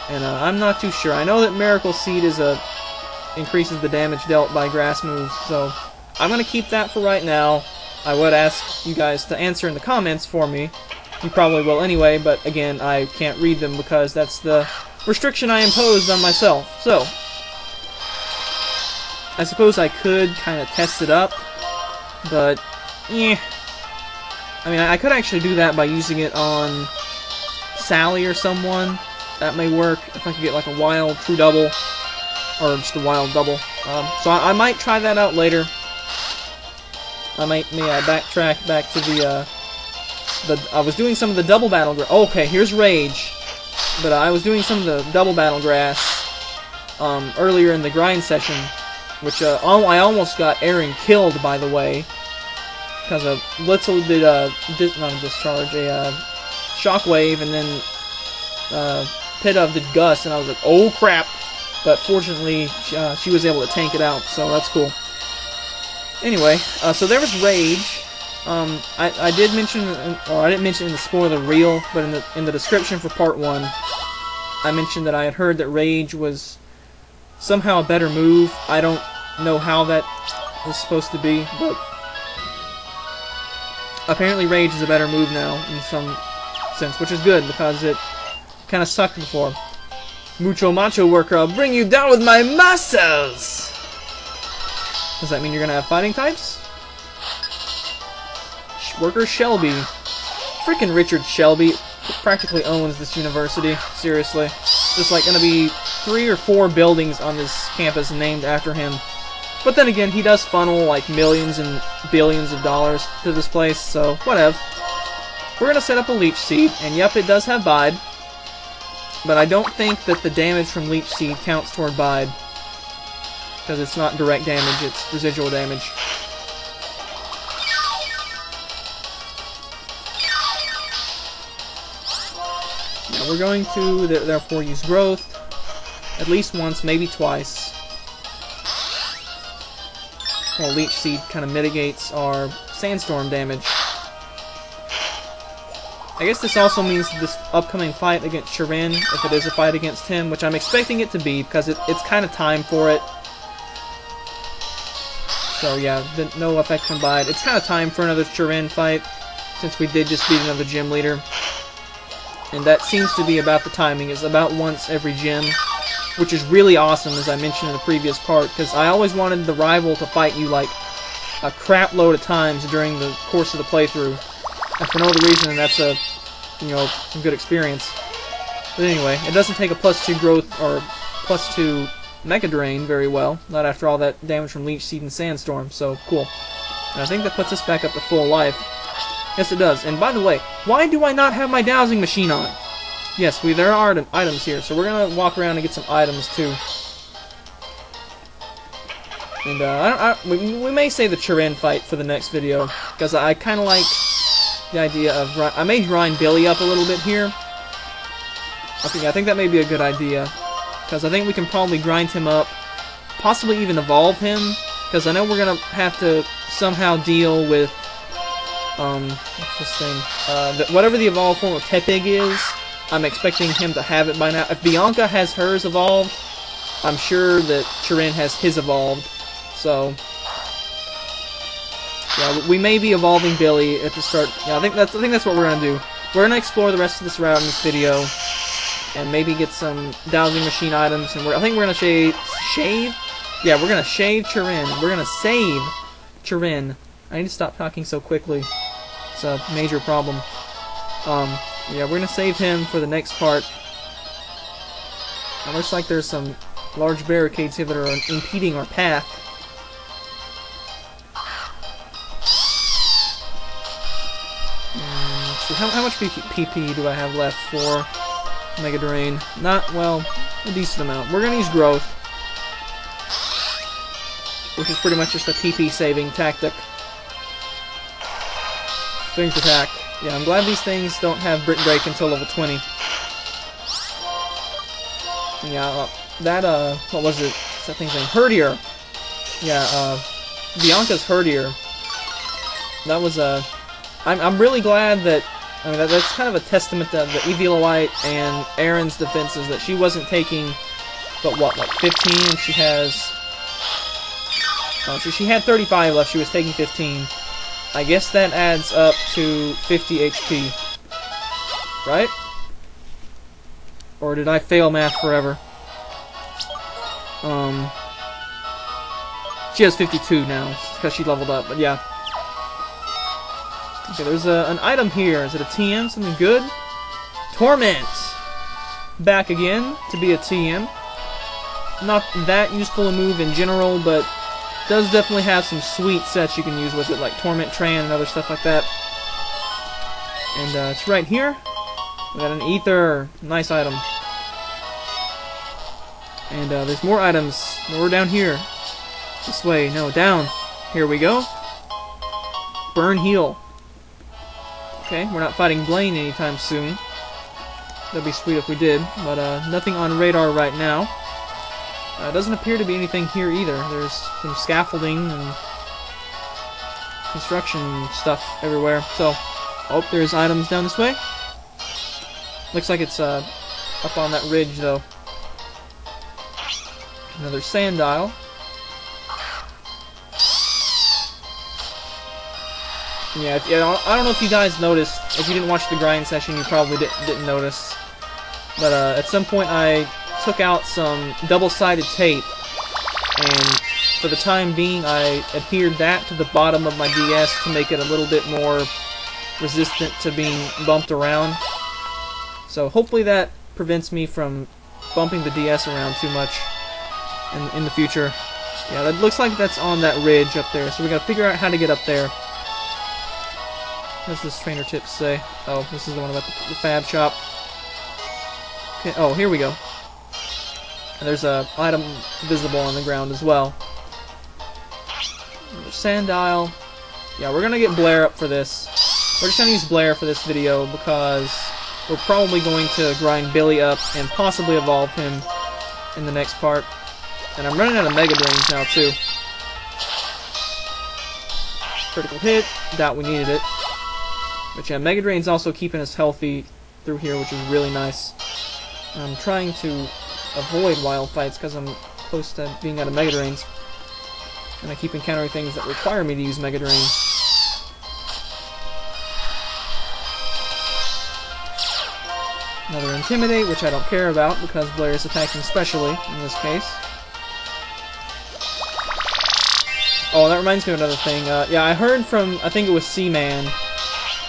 and I'm not too sure. I know that Miracle Seed is a increases the damage dealt by grass moves. So I'm going to keep that for right now. I would ask you guys to answer in the comments for me. You probably will anyway, but again, I can't read them because that's the restriction I imposed on myself. So, I suppose I could kind of test it up, but, I mean, I could actually do that by using it on Sally or someone. That may work, if I could get like a wild true double, or just a wild double. So I might try that out later. I may backtrack back to I was doing some of the double battle grass. Okay, here's Rage. But I was doing some of the double battle grass earlier in the grind session, which I almost got Erin killed, by the way, because a Blitzel did not a discharge, a shockwave, and then Pit of did Gust, and I was like, oh crap! But fortunately, she was able to tank it out, so that's cool. Anyway, so there was Rage. I did mention, or I didn't mention in the spoiler reel, but in the description for part 1, I mentioned that I had heard that Rage was somehow a better move. I don't know how that was supposed to be, but apparently Rage is a better move now in some sense, which is good because it kind of sucked before. Mucho Macho Worker, I'll bring you down with my muscles! Does that mean you're gonna have fighting types? Worker Shelby. Freaking Richard Shelby practically owns this university. Seriously. There's like gonna be 3 or 4 buildings on this campus named after him. But then again, he does funnel like millions and billions of dollars to this place, so whatever. We're gonna set up a Leech Seed, and yep, it does have Bide. But I don't think that the damage from Leech Seed counts toward Bide. Because it's not direct damage, it's residual damage. Now we're going to, therefore, use Growth at least once, maybe twice. Well, Leech Seed kind of mitigates our Sandstorm damage. I guess this also means this upcoming fight against Erin, if it is a fight against him, which I'm expecting it to be, because it's kind of time for it. So yeah, no effect from Bide. It's kind of time for another Erin fight, since we did just beat another gym leader. And that seems to be about the timing, is about once every gym, which is really awesome, as I mentioned in the previous part, because I always wanted the rival to fight you like a crap load of times during the course of the playthrough. And for no other reason than that's a, some good experience. But anyway, it doesn't take a +2 growth or +2 Mega Drain very well, not after all that damage from Leech Seed and Sandstorm, so cool. And I think that puts us back up to full life. Yes, it does. And by the way, why do I not have my Dowsing Machine on? Yes, there are items here, so we're gonna walk around and get some items too. And we may save the Erin fight for the next video, because I kind of like the idea of I may grind Billy up a little bit here. I think that may be a good idea, because I think we can probably grind him up, possibly even evolve him, because I know we're gonna have to somehow deal with what's this thing? Whatever the evolved form of Tepig is. I'm expecting him to have it by now. If Bianca has hers evolved, I'm sure that Erin has his evolved. So yeah, we may be evolving Billy at the start. Yeah, I think that's what we're gonna do. We're gonna explore the rest of this route in this video, and maybe get some Dowsing Machine items. And I think we're gonna shave. Yeah, we're gonna shave Erin. We're gonna save Erin. I need to stop talking so quickly. It's a major problem. Yeah, we're gonna save him for the next part. It looks like there's some large barricades here that are impeding our path. Let's see, how much PP do I have left for Mega Drain? Not, well, a decent amount. We're gonna use Growth, which is pretty much just a PP saving tactic. Strength attack. Yeah, I'm glad these things don't have Brick Break until level 20. Yeah, what was it? What's that thing's name? Herdier! Yeah, Bianca's Herdier. That was, I'm really glad that, I mean, that's kind of a testament to the Eviolite and Erin's defenses, that she wasn't taking, but what, like 15? She has Oh, so she had 35 left. She was taking 15. I guess that adds up to 50 HP. Right? Or did I fail math forever? She has 52 now, because she leveled up, but yeah. Okay, there's an item here. Is it a TM? Something good? Torment! Back again to be a TM. Not that useful a move in general, but does definitely have some sweet sets you can use with it, like Torment Tran and other stuff like that. And it's right here. We got an Ether. Nice item. And there's more items. More down here. This way. No, down. Here we go. Burn Heal. Okay, we're not fighting Blaine anytime soon. That'd be sweet if we did, but nothing on radar right now. Doesn't appear to be anything here either. There's some scaffolding and construction stuff everywhere. So, oh, there's items down this way. Looks like it's up on that ridge though. Another Sandile. Yeah, I don't know if you guys noticed. If you didn't watch the grind session, you probably didn't notice. But at some point, I took out some double-sided tape, and for the time being, I adhered that to the bottom of my DS to make it a little bit more resistant to being bumped around. So hopefully that prevents me from bumping the DS around too much in the future. Yeah, that looks like that's on that ridge up there, so we gotta figure out how to get up there. What does this trainer tip say? Oh, this is the one about the fab shop. Okay, oh, here we go. And there's a item visible on the ground as well. Sandile. Yeah, we're gonna get Blair up for this. We're just gonna use Blair for this video because we're probably going to grind Billy up and possibly evolve him in the next part. And I'm running out of Mega Drains now too. Critical hit. Doubt we needed it. But yeah, Mega Drain's also keeping us healthy through here, which is really nice. I'm trying to avoid wild fights because I'm close to being out of Mega Drains. And I keep encountering things that require me to use Mega Drain. Another Intimidate, which I don't care about because Blair is attacking specially in this case. Oh, that reminds me of another thing. Yeah, I heard from, I think it was Seaman,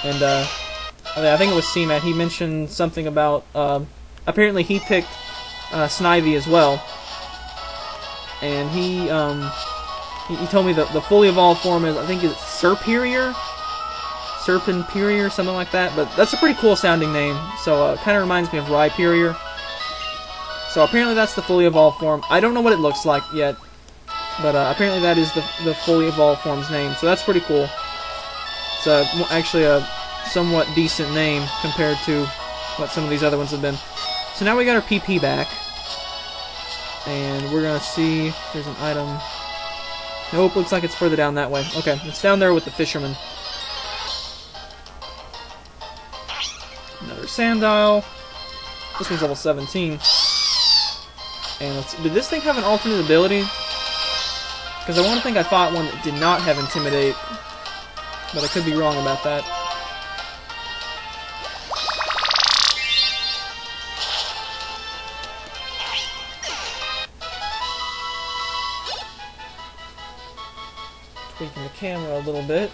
and I think it was Seaman. He mentioned something about, apparently he picked Snivy as well, and he told me that the fully evolved form is, I think it's Serperior, something like that. But that's a pretty cool sounding name. So kind of reminds me of Rhyperior. So apparently that's the fully evolved form. I don't know what it looks like yet, but apparently that is the fully evolved form's name. So that's pretty cool. It's actually a somewhat decent name compared to what some of these other ones have been. So now we got our PP back, and we're gonna see if there's an item. Nope, looks like it's further down that way. Okay, it's down there with the fisherman. Another Sandile. This one's level 17. And did this thing have an alternate ability? Because I want to think I fought one that did not have Intimidate, but I could be wrong about that. Tweaking the camera a little bit.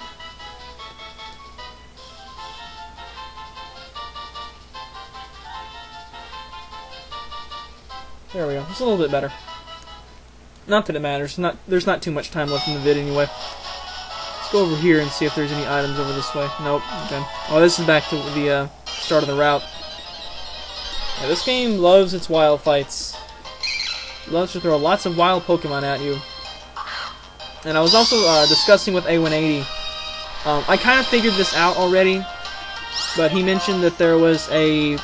There we go. It's a little bit better. Not that it matters. There's not too much time left in the vid anyway. Let's go over here and see if there's any items over this way. Nope. Okay. Oh, this is back to the start of the route. Yeah, this game loves its wild fights. It loves to throw lots of wild Pokemon at you. And I was also discussing with A180. I kind of figured this out already, but he mentioned that there was a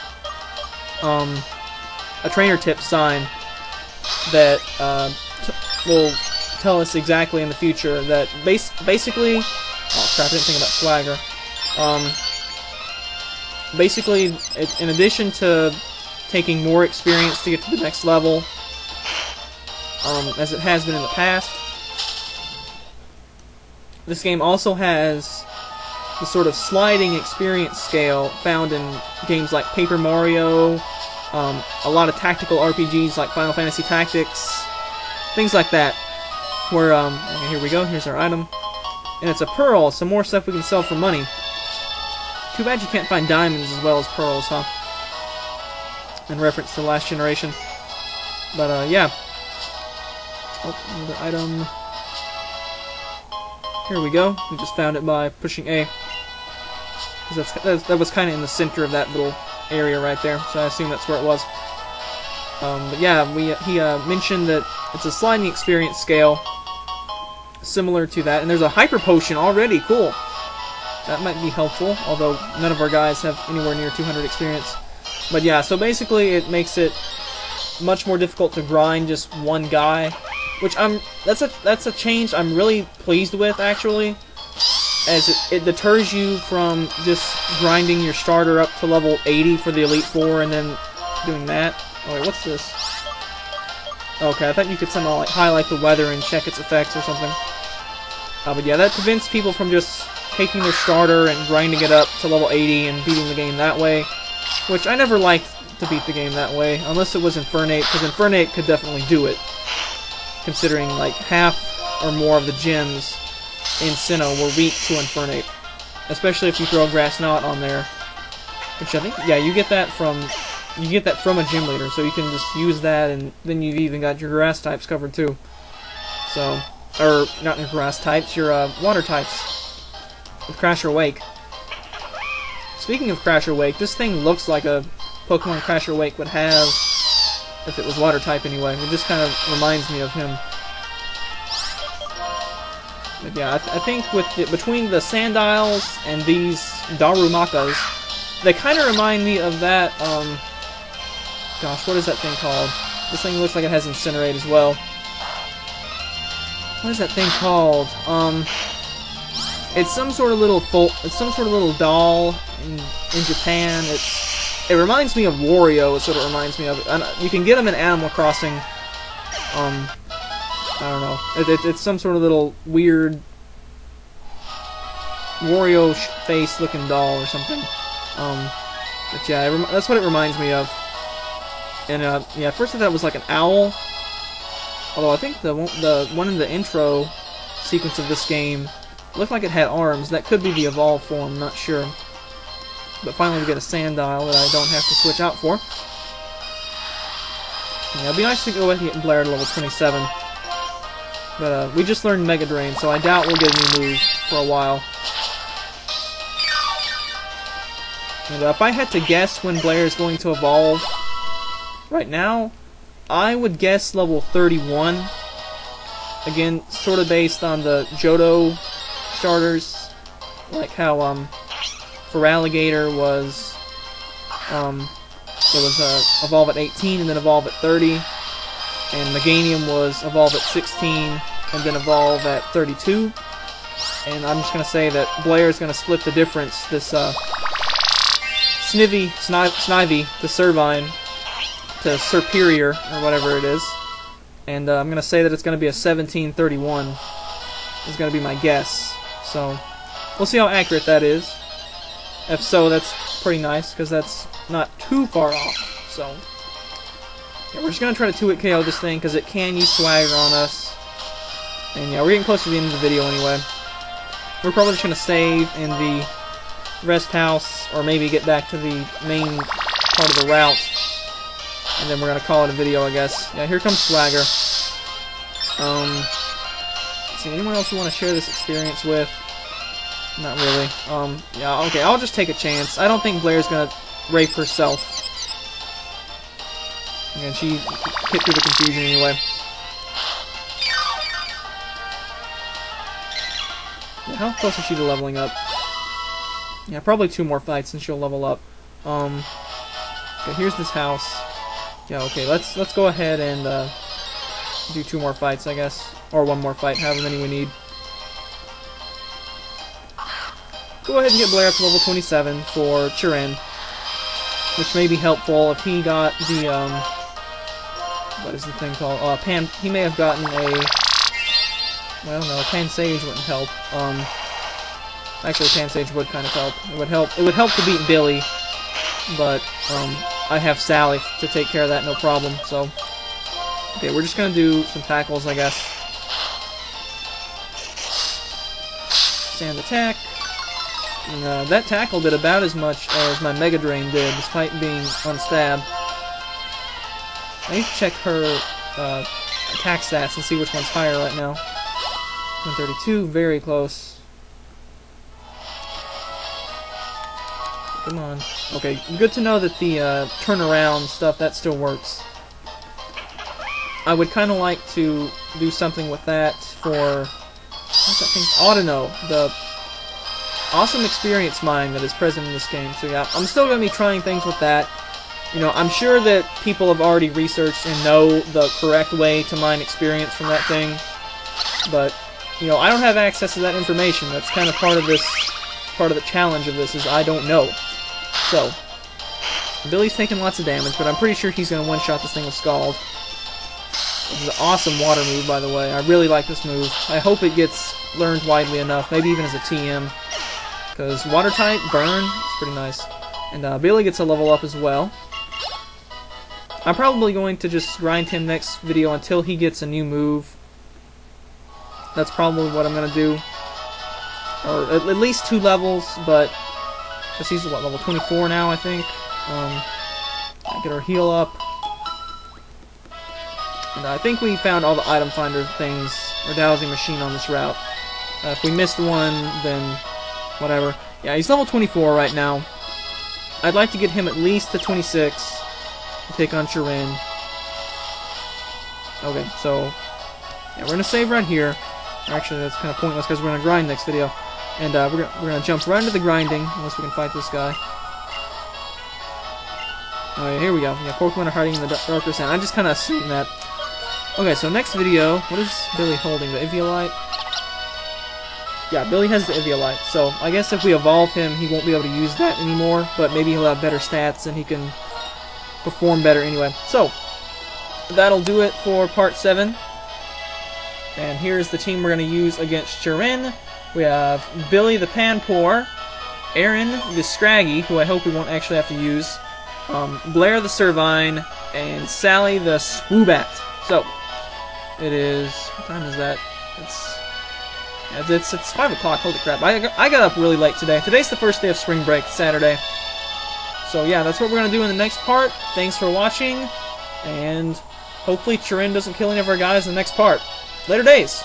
trainer tip sign that will tell us exactly in the future that basically, oh crap, I didn't think about Swagger. Basically, in addition to taking more experience to get to the next level, as it has been in the past, this game also has the sort of sliding experience scale found in games like Paper Mario, a lot of tactical RPGs like Final Fantasy Tactics, things like that. Where, okay, here we go, here's our item. And it's a pearl, some more stuff we can sell for money. Too bad you can't find diamonds as well as pearls, huh? In reference to the last generation. But, yeah. Oh, another item. Here we go. We just found it by pushing A. Because that was kind of in the center of that little area right there, so I assume that's where it was. But yeah, he mentioned that it's a sliding experience scale, similar to that, and there's a hyper potion already. Cool. That might be helpful, although none of our guys have anywhere near 200 experience. But yeah, so basically it makes it much more difficult to grind just one guy, which that's a change I'm really pleased with, actually, as it deters you from just grinding your starter up to level 80 for the Elite Four and then doing that. Oh wait, what's this? Okay, I thought you could somehow like highlight the weather and check its effects or something. But yeah, that prevents people from just taking their starter and grinding it up to level 80 and beating the game that way, which I never liked to beat the game that way, unless it was Infernape, because Infernape could definitely do it, considering like half or more of the gems in Sinnoh were weak to Infernape, especially if you throw a Grass Knot on there, which I think, yeah, you get that from a gym leader, so you can just use that, and then you've even got your grass types covered too. So, or not your grass types, your water types with Crasher Wake. Speaking of Crasher Wake, this thing looks like a Pokemon Crasher Wake would have if it was water type anyway. It just kind of reminds me of him. But yeah, I think between the Sandiles and these Darumakas, they kind of remind me of that, gosh, what is that thing called? This thing looks like it has Incinerate as well. What is that thing called? It's some sort of little doll in Japan. It reminds me of Wario, is what it reminds me of. You can get them in Animal Crossing. I don't know. It's some sort of little weird Wario face looking doll or something. But yeah, that's what it reminds me of. And yeah, at first I thought it was like an owl. Although I think the one in the intro sequence of this game looked like it had arms. That could be the evolved form, not sure. But finally we get a Sandile that I don't have to switch out for. Yeah, it'd be nice to go ahead and get Blair to level 27. But we just learned Mega Drain, so I doubt we'll get a new move for a while. And if I had to guess when Blair is going to evolve, right now, I would guess level 31. Again, sort of based on the Johto starters, like how Feraligatr was evolve at 18 and then evolve at 30, and Meganium was evolve at 16 and then evolve at 32. And I'm just gonna say that Blair is gonna split the difference. This Snivy to Servine to Superior, or whatever it is. And I'm going to say that it's going to be a 1731 is going to be my guess. So, we'll see how accurate that is. If so, that's pretty nice, because that's not too far off. So, yeah, we're just going to try to 2-hit KO this thing, because it can use Swagger on us. And yeah, we're getting close to the end of the video anyway. We're probably just going to save in the rest house, or maybe get back to the main part of the route. And then we're going to call it a video, I guess. Yeah, here comes Swagger. Let's see, anyone else you want to share this experience with? Not really. Yeah, okay, I'll just take a chance. I don't think Blair's going to rape herself. And she hit through the confusion anyway. Yeah, how close is she to leveling up? Yeah, probably 2 more fights and she'll level up. Okay, here's this house. Yeah, okay, let's go ahead and do 2 more fights, I guess. Or 1 more fight, however many we need. Go ahead and get Blair up to level 27 for Chirin, which may be helpful if he got the, what is the thing called? He may have gotten a well, no, Pansage wouldn't help. Actually, Pansage would kind of help. It would help. It would help to beat Billy, but I have Sally to take care of that, no problem. So, okay, we're just gonna do some tackles, I guess. Sand attack. And, that tackle did about as much as my Mega Drain did, despite being unstabbed. I need to check her attack stats and see which one's higher right now. 132, very close. Come on. Okay, good to know that the turnaround stuff, that still works. I would kind of like to do something with that for... what's that thing? Audino, the awesome experience mine that is present in this game. So yeah, I'm still going to be trying things with that. You know, I'm sure that people have already researched and know the correct way to mine experience from that thing. But, you know, I don't have access to that information. That's kind of part of this, part of the challenge of this, is I don't know. So, Billy's taking lots of damage, but I'm pretty sure he's going to one-shot this thing with Scald. This is an awesome water move, by the way. I really like this move. I hope it gets learned widely enough, maybe even as a TM. Because water-type, burn, it's pretty nice. And Billy gets a level up as well. I'm probably going to just grind him next video until he gets a new move. That's probably what I'm going to do. Or at least 2 levels, but... because he's, what, level 24 now, I think. Get our heal up. And I think we found all the item finder things, or Dowsing Machine on this route. If we missed one, then whatever. Yeah, he's level 24 right now. I'd like to get him at least to 26 to take on Erin. Okay, so yeah, we're gonna save right here. Actually, that's kind of pointless because we're gonna grind next video, and we're gonna jump right into the grinding unless we can fight this guy. Oh yeah, here we go. Yeah, Pokemon are hiding in the darker sand. I just kind of assumed that. Okay, so next video, what is Billy holding? The Eviolite? Yeah, Billy has the Eviolite, so I guess if we evolve him, he won't be able to use that anymore, but maybe he'll have better stats and he can perform better anyway. So, that'll do it for Part 7. And here's the team we're going to use against Erin. We have Billy the Panpour, Erin the Scraggy, who I hope we won't actually have to use, Blair the Servine, and Sally the Swoobat. So, it is... what time is that? It's 5 o'clock, holy crap. I got up really late today. Today's the first day of spring break, Saturday. So yeah, that's what we're going to do in the next part. Thanks for watching, and hopefully Erin doesn't kill any of our guys in the next part. Later days!